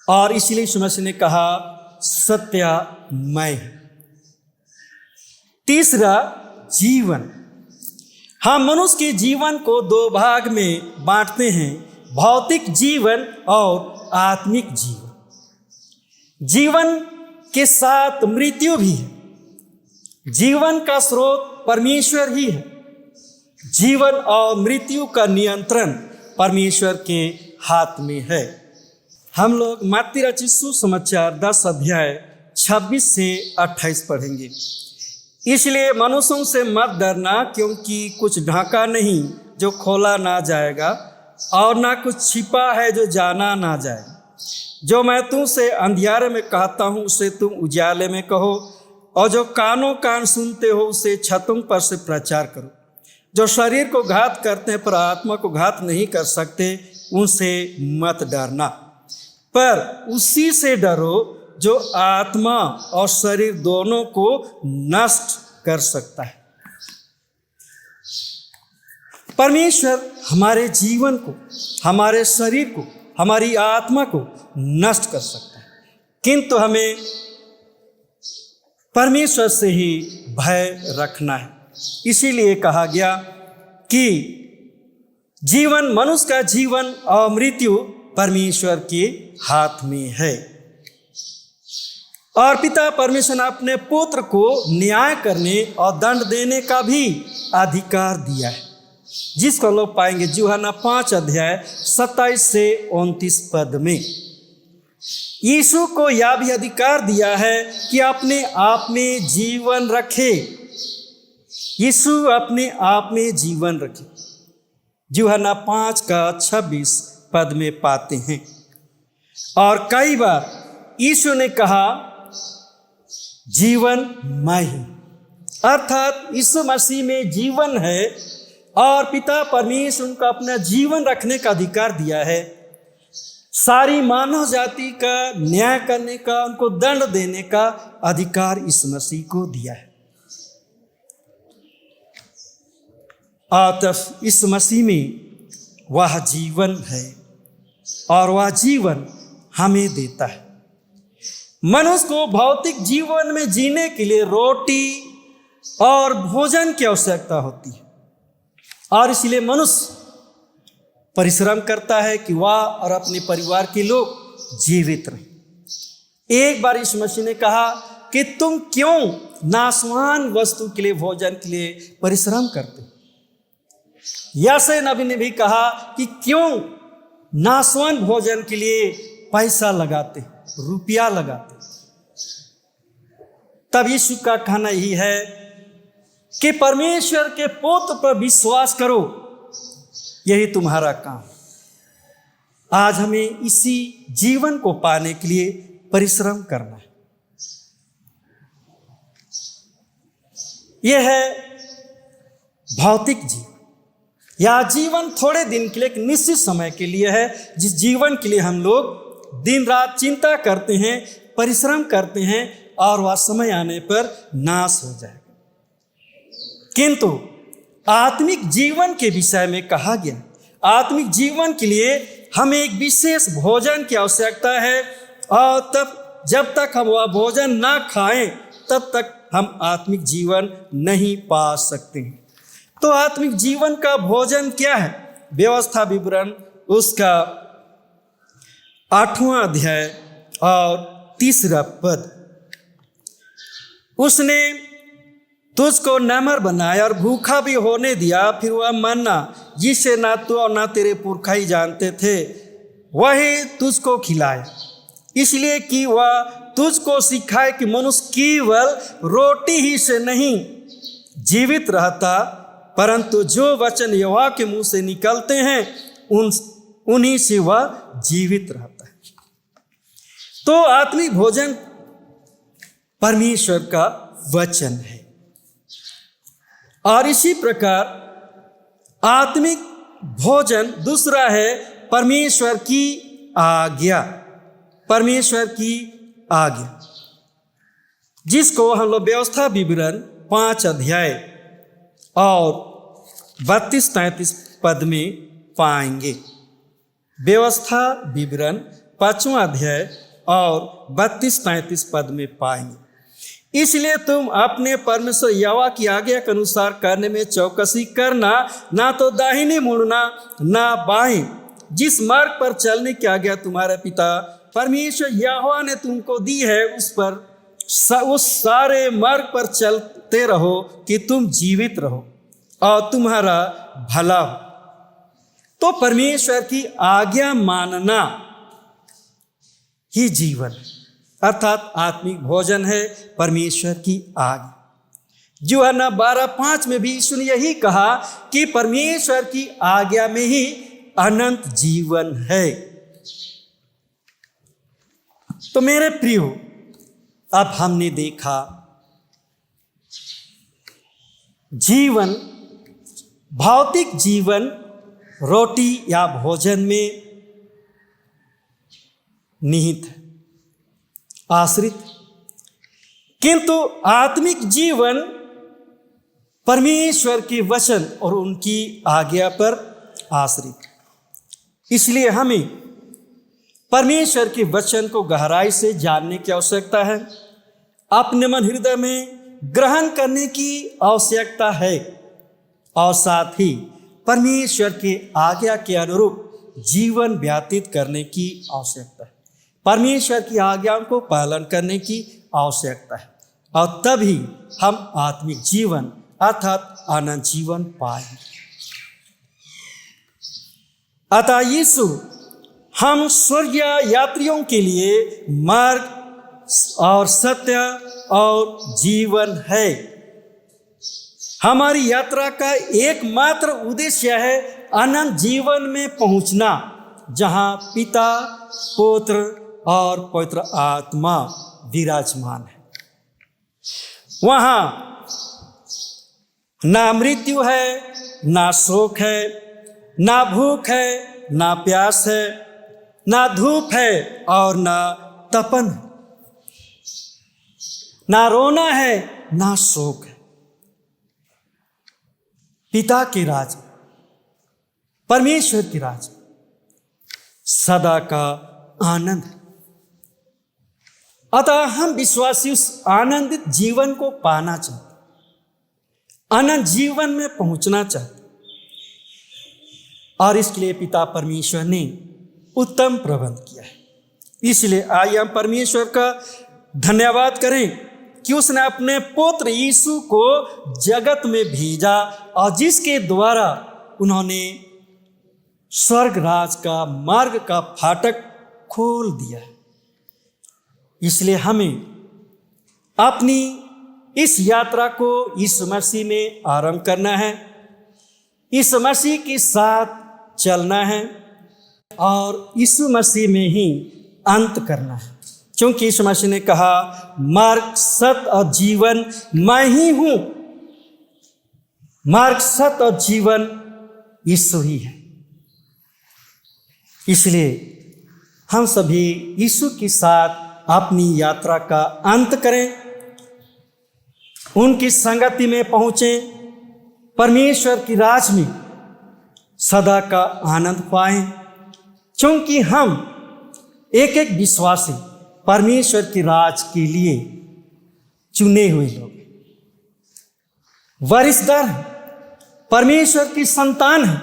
और इसलिए यीशु मसीह ने कहा सत्य मैं हूं। तीसरा, जीवन। हम मनुष्य के जीवन को दो भाग में बांटते हैं, भौतिक जीवन और आत्मिक जीवन। जीवन के साथ मृत्यु भी है। जीवन का स्रोत परमेश्वर ही है। जीवन और मृत्यु का नियंत्रण परमेश्वर के हाथ में है। हम लोग मत्ती रचित सुसमाचार 10 अध्याय 26 से 28 पढ़ेंगे। इसलिए मनुष्यों से मत डरना, क्योंकि कुछ ढांका नहीं जो खोला ना जाएगा, और ना कुछ छिपा है जो जाना ना जाएगा। जो मैं तुमसे अंधियारे में कहता हूँ उसे तुम उजाले में कहो, और जो कानों कान सुनते हो उसे छतों पर से प्रचार करो। जो शरीर को घात करते हैं पर आत्मा को घात नहीं कर सकते, उनसे मत डरना, पर उसी से डरो जो आत्मा और शरीर दोनों को नष्ट कर सकता है। परमेश्वर हमारे जीवन को, हमारे शरीर को, हमारी आत्मा को नष्ट कर सकता है, किंतु हमें परमेश्वर से ही भय रखना है। इसीलिए कहा गया कि जीवन, मनुष्य का जीवन और मृत्यु परमेश्वर के हाथ में है। और पिता परमेश्वर ने अपने पुत्र को न्याय करने और दंड देने का भी अधिकार दिया है, जिसको लोग पाएंगे यूहन्ना 5 अध्याय 27 से 29 पद में। यीशु को यह भी अधिकार दिया है कि अपने आप में जीवन रखे। यीशु अपने आप में जीवन रखे, यूहन्ना 5 का 26 पद में पाते हैं। और कई बार यीशु ने कहा जीवन मैं हूं, अर्थात यीशु मसीह में जीवन है और पिता परमेश्वर उनको अपना जीवन रखने का अधिकार दिया है। सारी मानव जाति का न्याय करने का, उनको दंड देने का अधिकार इस मसीह को दिया है। और इस मसीह में वह जीवन है और वह जीवन हमें देता है। मनुष्य को भौतिक जीवन में जीने के लिए रोटी और भोजन की आवश्यकता होती है, और इसलिए मनुष्य परिश्रम करता है कि वह और अपने परिवार के लोग जीवित रहें। एक बार यीशु मसीह ने कहा कि तुम क्यों नाशवान वस्तु के लिए, भोजन के लिए परिश्रम करते हो। यशायाह नबी ने भी कहा कि क्यों नाशवान भोजन के लिए पैसा लगाते, रुपया लगाते। तब यीशु का कहना यही है कि परमेश्वर के पुत्र पर विश्वास करो, यही तुम्हारा काम। आज हमें इसी जीवन को पाने के लिए परिश्रम करना है। यह है भौतिक जीवन। यह जीवन थोड़े दिन के लिए, एक निश्चित समय के लिए है, जिस जीवन के लिए हम लोग दिन रात चिंता करते हैं, परिश्रम करते हैं, और वह समय आने पर नाश हो जाएगा। किंतु आत्मिक जीवन के विषय में कहा गया, आत्मिक जीवन के लिए हमें एक विशेष भोजन की आवश्यकता है, और तब जब तक हम वह भोजन ना खाएं तब तक हम आत्मिक जीवन नहीं पा सकते हैं। तो आत्मिक जीवन का भोजन क्या है? व्यवस्था विवरण उसका 8वां अध्याय और 3 पद। उसने तुझको नमर बनाया और भूखा भी होने दिया, फिर वह मन्ना जिसे ना तू और ना तेरे पुरखा ही जानते थे, वही तुझको खिलाए, इसलिए कि वह तुझको सिखाए कि मनुष्य केवल रोटी ही से नहीं जीवित रहता, परंतु जो वचन यहोवा के मुंह से निकलते हैं उन्हीं से वह जीवित रहता है। तो आत्मिक भोजन परमेश्वर का वचन है, और इसी प्रकार आत्मिक भोजन दूसरा है परमेश्वर की आज्ञा। परमेश्वर की आज्ञा, जिसको हम लोग व्यवस्था विवरण 5 अध्याय और 32-33 पद में पाएंगे। व्यवस्था विवरण 5वां अध्याय और 32-33 पद में पाएंगे। इसलिए तुम अपने परमेश्वर यहोवा की आज्ञा के अनुसार करने में चौकसी करना, ना तो दाहिने मुड़ना ना बाएं, जिस मार्ग पर चलने की आज्ञा तुम्हारे पिता परमेश्वर यहोवा ने तुमको दी है, उस सारे मार्ग पर चलते रहो कि तुम जीवित रहो और तुम्हारा भला हो। तो परमेश्वर की आज्ञा मानना ही जीवन अर्थात आत्मिक भोजन है, परमेश्वर की आज्ञा। यूहन्ना 12:5 में भी यीशु ने यही कहा कि परमेश्वर की आज्ञा में ही अनंत जीवन है। तो मेरे प्रियो, अब हमने देखा जीवन, भौतिक जीवन रोटी या भोजन में निहित है, आश्रित, किंतु आत्मिक जीवन परमेश्वर के वचन और उनकी आज्ञा पर आश्रित। इसलिए हमें परमेश्वर के वचन को गहराई से जानने की आवश्यकता है, अपने मन हृदय में ग्रहण करने की आवश्यकता है और साथ ही परमेश्वर के आज्ञा के अनुरूप जीवन व्यतीत करने की आवश्यकता है, परमेश्वर की आज्ञाओं को पालन करने की आवश्यकता है, और तभी हम आत्मिक जीवन अर्थात अनंत जीवन पाएंगे। अतः यीशु हम स्वर्गीय यात्रियों के लिए मार्ग और सत्य और जीवन है। हमारी यात्रा का एकमात्र उद्देश्य है अनंत जीवन में पहुंचना, जहां पिता, पुत्र और पवित्र आत्मा विराजमान है। वहां ना मृत्यु है, ना शोक है, ना भूख है, ना प्यास है, ना धूप है और ना तपन, ना रोना है, ना शोक है। पिता के राज, परमेश्वर की राज, सदा का आनंद है। अतः हम विश्वासी उस आनंदित जीवन को पाना चाहते, अनंत जीवन में पहुंचना चाहते, और इसके लिए पिता परमेश्वर ने उत्तम प्रबंध किया है। इसलिए आइए हम परमेश्वर का धन्यवाद करें कि उसने अपने पुत्र यीशु को जगत में भेजा और जिसके द्वारा उन्होंने स्वर्ग राज का मार्ग का फाटक खोल दिया है। इसलिए हमें अपनी इस यात्रा को यीशु मसीह में आरंभ करना है, यीशु मसीह के साथ चलना है और यीशु मसीह में ही अंत करना है, क्योंकि यीशु मसीह ने कहा, मार्ग, सत्य और जीवन मैं ही हूं। मार्ग, सत्य और जीवन यीशु ही है। इसलिए हम सभी यीशु के साथ अपनी यात्रा का अंत करें, उनकी संगति में पहुंचें, परमेश्वर की राज में सदा का आनंद पाएं, क्योंकि हम एक एक विश्वासी परमेश्वर की राज के लिए चुने हुए लोग, वारिसदार हैं, परमेश्वर की संतान हैं।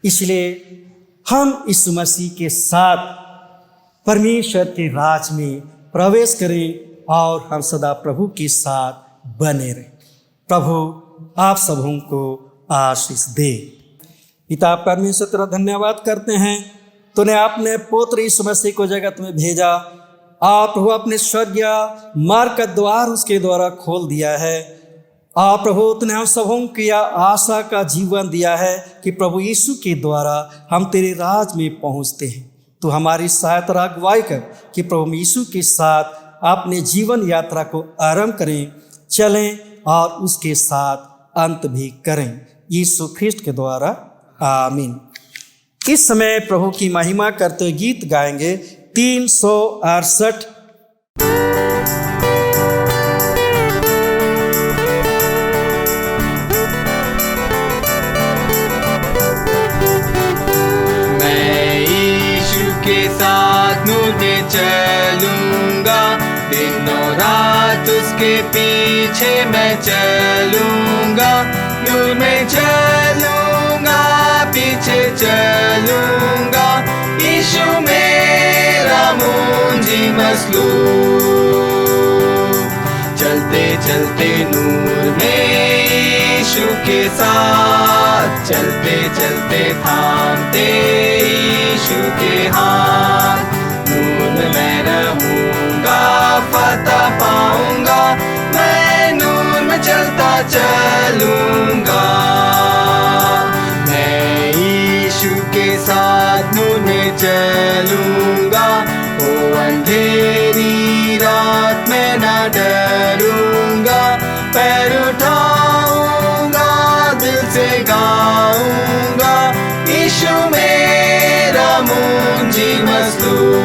इसलिए हम यीशु मसीह के साथ परमेश्वर के राज में प्रवेश करें और हम सदा प्रभु के साथ बने रहें। प्रभु आप सबों को आशीष दे। पिता परमेश्वर तेरा धन्यवाद करते हैं, तूने अपने पुत्र यीशु मसीह को जगत में भेजा। आप प्रभु अपने स्वर्गीय मार्ग का द्वार उसके द्वारा खोल दिया है। आप प्रभु तूने हम सबों की आशा का जीवन दिया है कि प्रभु यीशु के द्वारा हम तेरे राज में पहुंचते हैं। तू हमारी सहायता और अगुवाई कर कि प्रभु यीशु के साथ अपने जीवन यात्रा को आरंभ करें, चलें और उसके साथ अंत भी करें, यीशु ख्रिस्ट के द्वारा, आमीन। इस समय प्रभु की महिमा करते हुए गीत गाएंगे 368। मैं यीशु के साथ उसके पीछे मैं चलूंगा, नूर में चलूंगा, पीछे चलूंगा, यीशु मेरा मुंजी मसलूब। चलते चलते नूर में यीशु के साथ, चलते चलते थामते यीशु के हाथ, नूर में मैं रहूंगा, फतह पाऊंगा, मैं नूर में चलता चलूंगा। मैं यीशु के साथ नूर में चलूंगा, ओ अंधेरी रात में न डरूंगा, पैर उठाऊंगा, दिल से गाऊंगा, यीशु मेरा मुंजी मसलूब।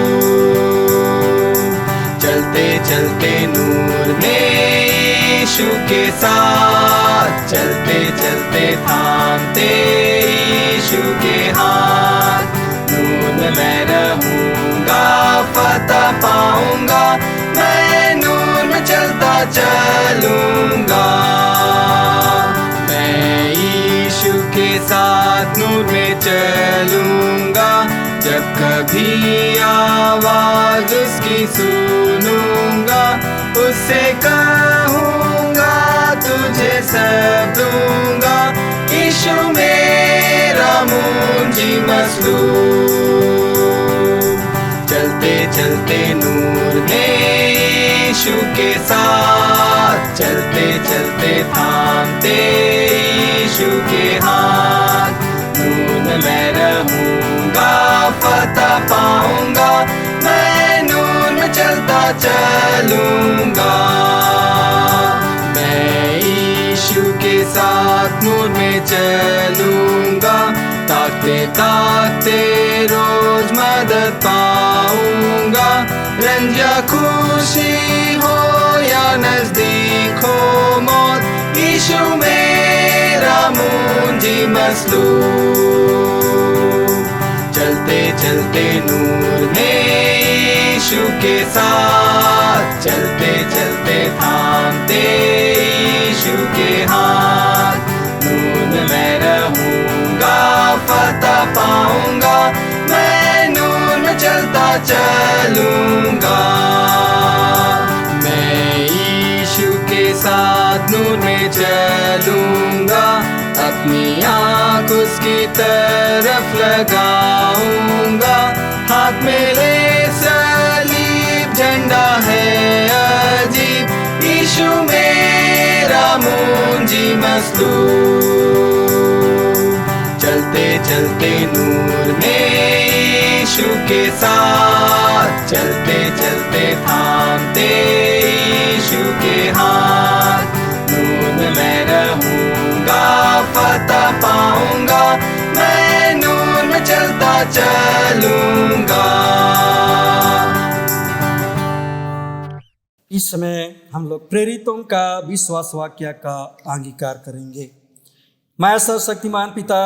चलते चलते नूर में यीशु के साथ, चलते चलते थामते यीशु के हाथ, नूर में मैं रहूंगा, फतह पाऊंगा, मैं नूर में चलता चलूंगा। मैं यीशु के साथ नूर में चलूंगा, जब कभी आवाज उसकी सुनूंगा, उससे कहूंगा तुझे सब दूंगा, यीशु मेरा मुंजी मसलूब। चलते चलते नूर में यीशु के साथ, चलते चलते थामते यीशु के हाथ, नूर में मैं रहूंगा, फतह पाऊंगा, मैं नूर में चलता चलूंगा। मैं यीशु के साथ नूर में चलूंगा, ताकते ताकते रोज मदद पाऊंगा, रंजा खुशी हो या नजदीक हो मौत, यीशु मेरा मुंजी मसलूब। चलते चलते नूर में यीशु के साथ, चलते चलते थामते यीशु के हाथ, नूर में मैं रहूंगा, फतह पाऊंगा, मैं नूर में चलता चलूंगा। मैं यीशु के साथ नूर में चलूंगा, अपनी आँख उसकी तरफ लगाऊंगा, हाथ मेरे सलीब झंडा है अजीब, यीशु मेरा मुंजी मसलूब। चलते चलते नूर में यीशु के साथ, चलते चलते थामते यीशु के हाथ, नूर में मैं रहूंगा, फतह पाऊंगा, मैं नूर में चलता चलूंगा। इस समय हम लोग प्रेरितों का विश्वास वाक्य का अंगीकार करेंगे। मैं सर्वशक्तिमान पिता,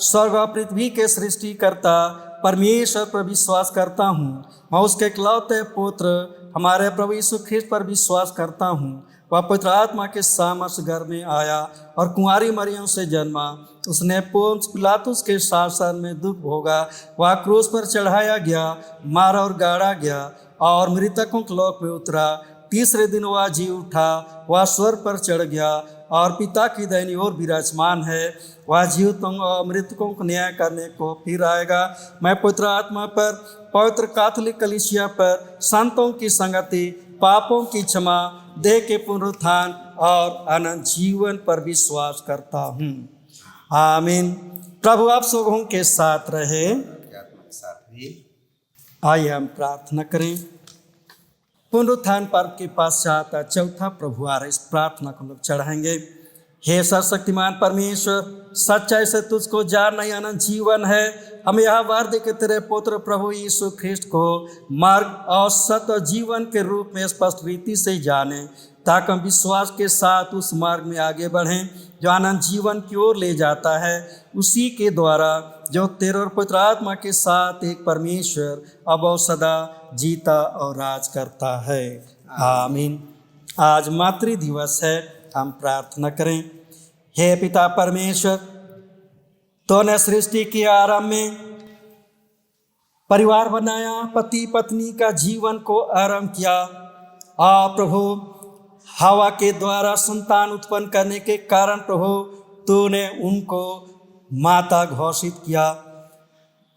स्वर्ग और पृथ्वी के सृष्टिकर्ता परमेश्वर पर विश्वास करता हूँ। मैं उसके इकलौते पुत्र हमारे प्रभु यीशु ख्रिस्त पर विश्वास करता हूँ। वह पवित्र आत्मा के सामर्थ घर में आया और कुंवारी मरियम से जन्मा। उसने पोंस पिलातुस के शासन में दुख भोगा। वह क्रूस पर चढ़ाया गया, मारा और गाड़ा गया और मृतकों के लोक में उतरा। तीसरे दिन वह जी उठा, वह स्वर्ग पर चढ़ गया और पिता की दाहिनी ओर विराजमान है। वह जीवितों और मृतकों को न्याय करने को फिर आएगा। मैं पवित्र आत्मा पर, पवित्र कैथोलिक कलीसिया पर, संतों की संगति, पापों की क्षमा, देह के पुनरुत्थान और अनंत जीवन पर विश्वास करता हूँ। आमीन। प्रभु आप सबों के साथ रहे। आइए हम प्रार्थना करें। पुनरुत्थान पर्व के पश्चात चौथा प्रभु आहार, इस प्रार्थना को लोग चढ़ाएंगे। हे सर्वशक्तिमान परमेश्वर, सच्चाई से तुझको जानना ही अनंत जीवन है। हम यह वार दे के तेरे पुत्र प्रभु यीशु ख्रिस्ट को मार्ग और सत्य जीवन के रूप में स्पष्ट रीति से जाने, ताकि हम विश्वास के साथ उस मार्ग में आगे बढ़ें जो अनंत जीवन की ओर ले जाता है। उसी के द्वारा जो तेरे और पवित्र आत्मा के साथ एक परमेश्वर अब और सदा जीता और राज करता है। आमीन। आज मातृ दिवस है, हम प्रार्थना करें। हे पिता परमेश्वर, तूने सृष्टि के आरंभ में परिवार बनाया, पति पत्नी का जीवन को आरंभ किया। प्रभु, हवा के द्वारा संतान उत्पन्न करने के कारण प्रभु तूने उनको माता घोषित किया।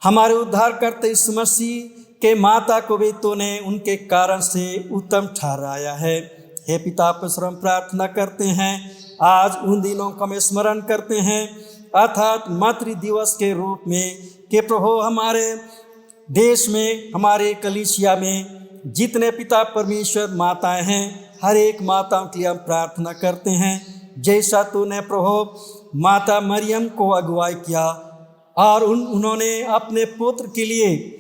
हमारे उद्धारकर्ता यीशु मसीह के माता को भी तूने उनके कारण से उत्तम ठहराया है। हे पिता परमेश्वर, हम प्रार्थना करते हैं, आज उन दिनों का हम स्मरण करते हैं, अर्थात मातृ दिवस के रूप में, कि प्रभु हमारे देश में, हमारे कलीसिया में जितने पिता परमेश्वर माताएं हैं, हर एक माताओं के लिए हम प्रार्थना करते हैं। जैसा तूने प्रभु माता मरियम को अगुवाई किया और उन्होंने अपने पुत्र के लिए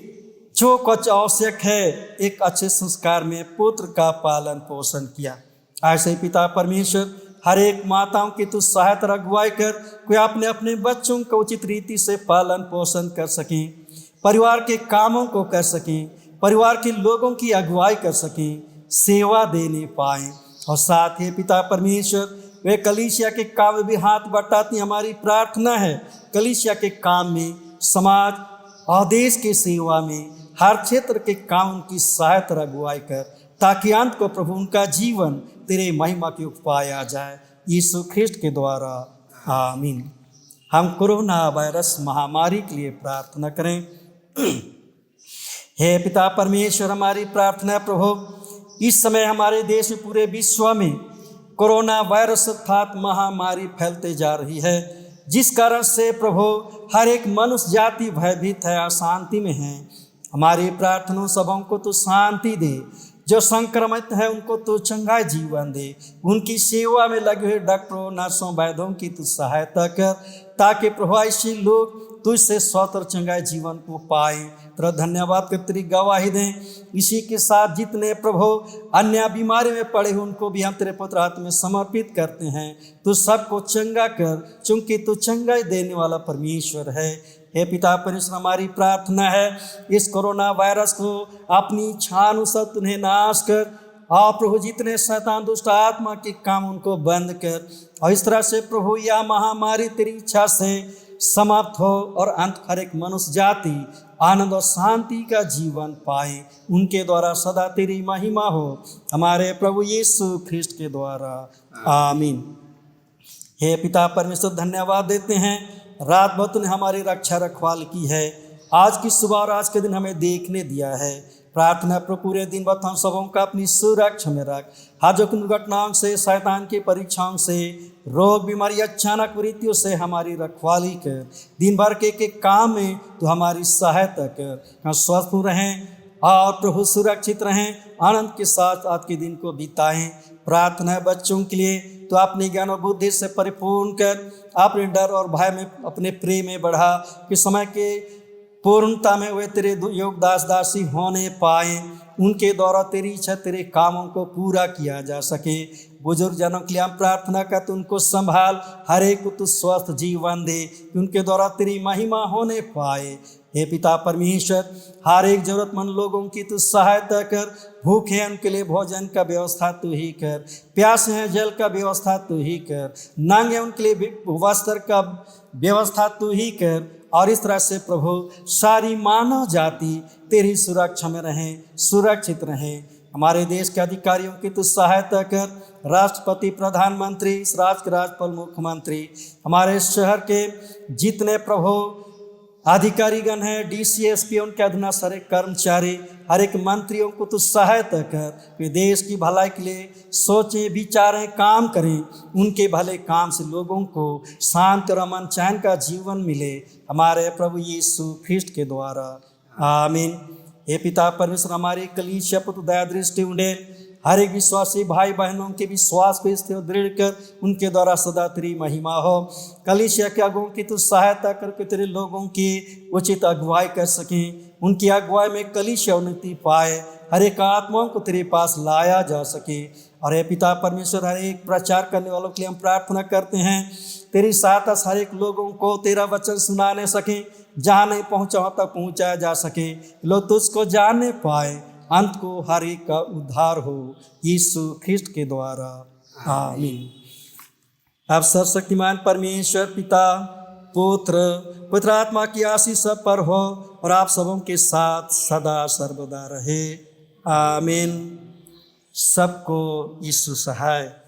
जो कुछ आवश्यक है, एक अच्छे संस्कार में पुत्र का पालन पोषण किया। ऐसे ही पिता परमेश्वर, हर एक माताओं की तू सहायता और अगुवाई कर, कोई अपने अपने बच्चों को उचित रीति से पालन पोषण कर सकें, परिवार के कामों को कर सकें, परिवार के लोगों की अगुवाई कर सकें, सेवा देने पाएँ। और साथ ही पिता परमेश्वर, वे कलीसिया के काम में भी हाथ बटाती, हमारी प्रार्थना है कलीसिया के काम में, समाज और देश की सेवा में, हर क्षेत्र के काम उनकी सहायता और अगुवाई कर, ताकि अंत को प्रभु उनका जीवन तेरे महिमा के पाया जाए, यीशु ख्रिस्ट के द्वारा, आमीन। हम कोरोना वायरस महामारी के लिए प्रार्थना करें। हे पिता परमेश्वर, हमारी प्रार्थना है प्रभु, इस समय हमारे देश में, पूरे विश्व में कोरोना वायरस अर्थात महामारी फैलते जा रही है, जिस कारण से प्रभु हर एक मनुष्य जाति भयभीत है, अशांति में है। हमारी प्रार्थना सबों को तो शांति दे, जो संक्रमित है उनको तो चंगाई जीवन दे, उनकी सेवा में लगे हुए डॉक्टरों, नर्सों, वैद्यों की तो सहायता कर, ताकि प्रभु ऐसे लोग तुझसे स्वतंत्र चंगाई जीवन को पाएं। तेरा धन्यवाद कर तेरी गवाही दें। इसी के साथ जितने प्रभु अन्य बीमारी में पड़े हुए उनको भी हम तेरे पुत्र हाथ में समर्पित करते हैं। तू सबको चंगा कर, चूंकि तू चंगाई देने वाला परमेश्वर है। हे पिता परमेश्वर, हमारी प्रार्थना है, इस कोरोना वायरस को अपनी इच्छा अनुसार तुन्हें नाश कर, और प्रभु जितने शैतान दुष्ट आत्मा के काम उनको बंद कर, और इस तरह से प्रभु यह महामारी तेरी इच्छा से समाप्त हो और अंत हर एक मनुष्य जाति आनंद और शांति का जीवन पाए। उनके द्वारा सदा तेरी महिमा हो, हमारे प्रभु यीशु ख्रिस्ट के द्वारा, आमीन। हे पिता परमेश्वर, धन्यवाद देते हैं, रात भर तूने हमारी रक्षा रखवाल की है, आज की सुबह और आज के दिन हमें देखने दिया है। प्रार्थना प्रभु पूरे दिन भर हम सबों का अपनी सुरक्षा में रख, हाजों की दुर्घटनाओं से, शैतान की परीक्षाओं से, रोग बीमारी, अचानक मृत्यु से हमारी रखवाली कर। दिन भर के काम में तो हमारी सहायता कर, हम स्वस्थ रहें और प्रभु सुरक्षित रहें, आनंद के साथ आज के दिन को बिताएं। प्रार्थना है बच्चों के लिए, तो अपने ज्ञान और बुद्धि से परिपूर्ण कर, अपने डर और भय में, अपने प्रेम में बढ़ा, कि समय के पूर्णता में वे तेरे योग दास दासी होने पाए, उनके द्वारा तेरी इच्छा, तेरे कामों को पूरा किया जा सके। बुजुर्ग जनों के लिए हम प्रार्थना कर, तू उनको संभाल, हर एक को तू स्वस्थ जीवन दे, कि उनके द्वारा तेरी महिमा होने पाए। हे पिता परमेश्वर, हर एक जरूरतमंद लोगों की तू सहायता कर, भूखे हैं उनके लिए भोजन का व्यवस्था तू ही कर, प्यासे हैं जल का व्यवस्था तू ही कर, नंगे हैं उनके लिए वस्त्र का व्यवस्था तू ही कर, और इस तरह से प्रभु सारी मानव जाति तेरी सुरक्षा में रहें, सुरक्षित रहें। हमारे देश के अधिकारियों की तू सहायता कर, राष्ट्रपति, प्रधानमंत्री, इस राज्य के राज्यपाल, मुख्यमंत्री, हमारे शहर के जितने प्रभु अधिकारीगण हैं, डीसी, एसपी, उनके अधीन सारे कर्मचारी, हर एक मंत्रियों को तू सहायता कर, वे देश की भलाई के लिए सोचें, विचारें, काम करें, उनके भले काम से लोगों को शांति और अमन चैन का जीवन मिले, हमारे प्रभु यीशु ख्रिस्ट के द्वारा, आमीन। हे पिता परमेश्वर, हमारी कलीसिया पर दया दृष्टि उड़े, हर एक विश्वासी भाई बहनों के विश्वास को स्थिर और दृढ़ कर, उनके द्वारा सदा तेरी महिमा हो। कलीसिया के अगुओं की तू सहायता करके तेरे लोगों की उचित अगुवाई कर सकें, उनकी अगुवाई में कलीसिया उन्नति पाए, हर एक आत्माओं को तेरे पास लाया जा सके। और हे पिता परमेश्वर, हर एक प्रचार करने वालों के लिए हम प्रार्थना करते हैं, तेरी सहायता हर एक लोगों को तेरा वचन सुनाने सकें, जहाँ नहीं पहुँचा वहाँ तक पहुँचाया जा सके, लोग तुझको जानने पाए, अंत को हर एक का उद्धार हो, यीशु ख्रिस्ट के द्वारा। आमीन। अब सर्वशक्तिमान परमेश्वर पिता, पुत्र, पवित्र आत्मा की आशीष सब पर हो और आप सबों के साथ सदा सर्वदा रहे। आमीन। सबको यीशु सहाय।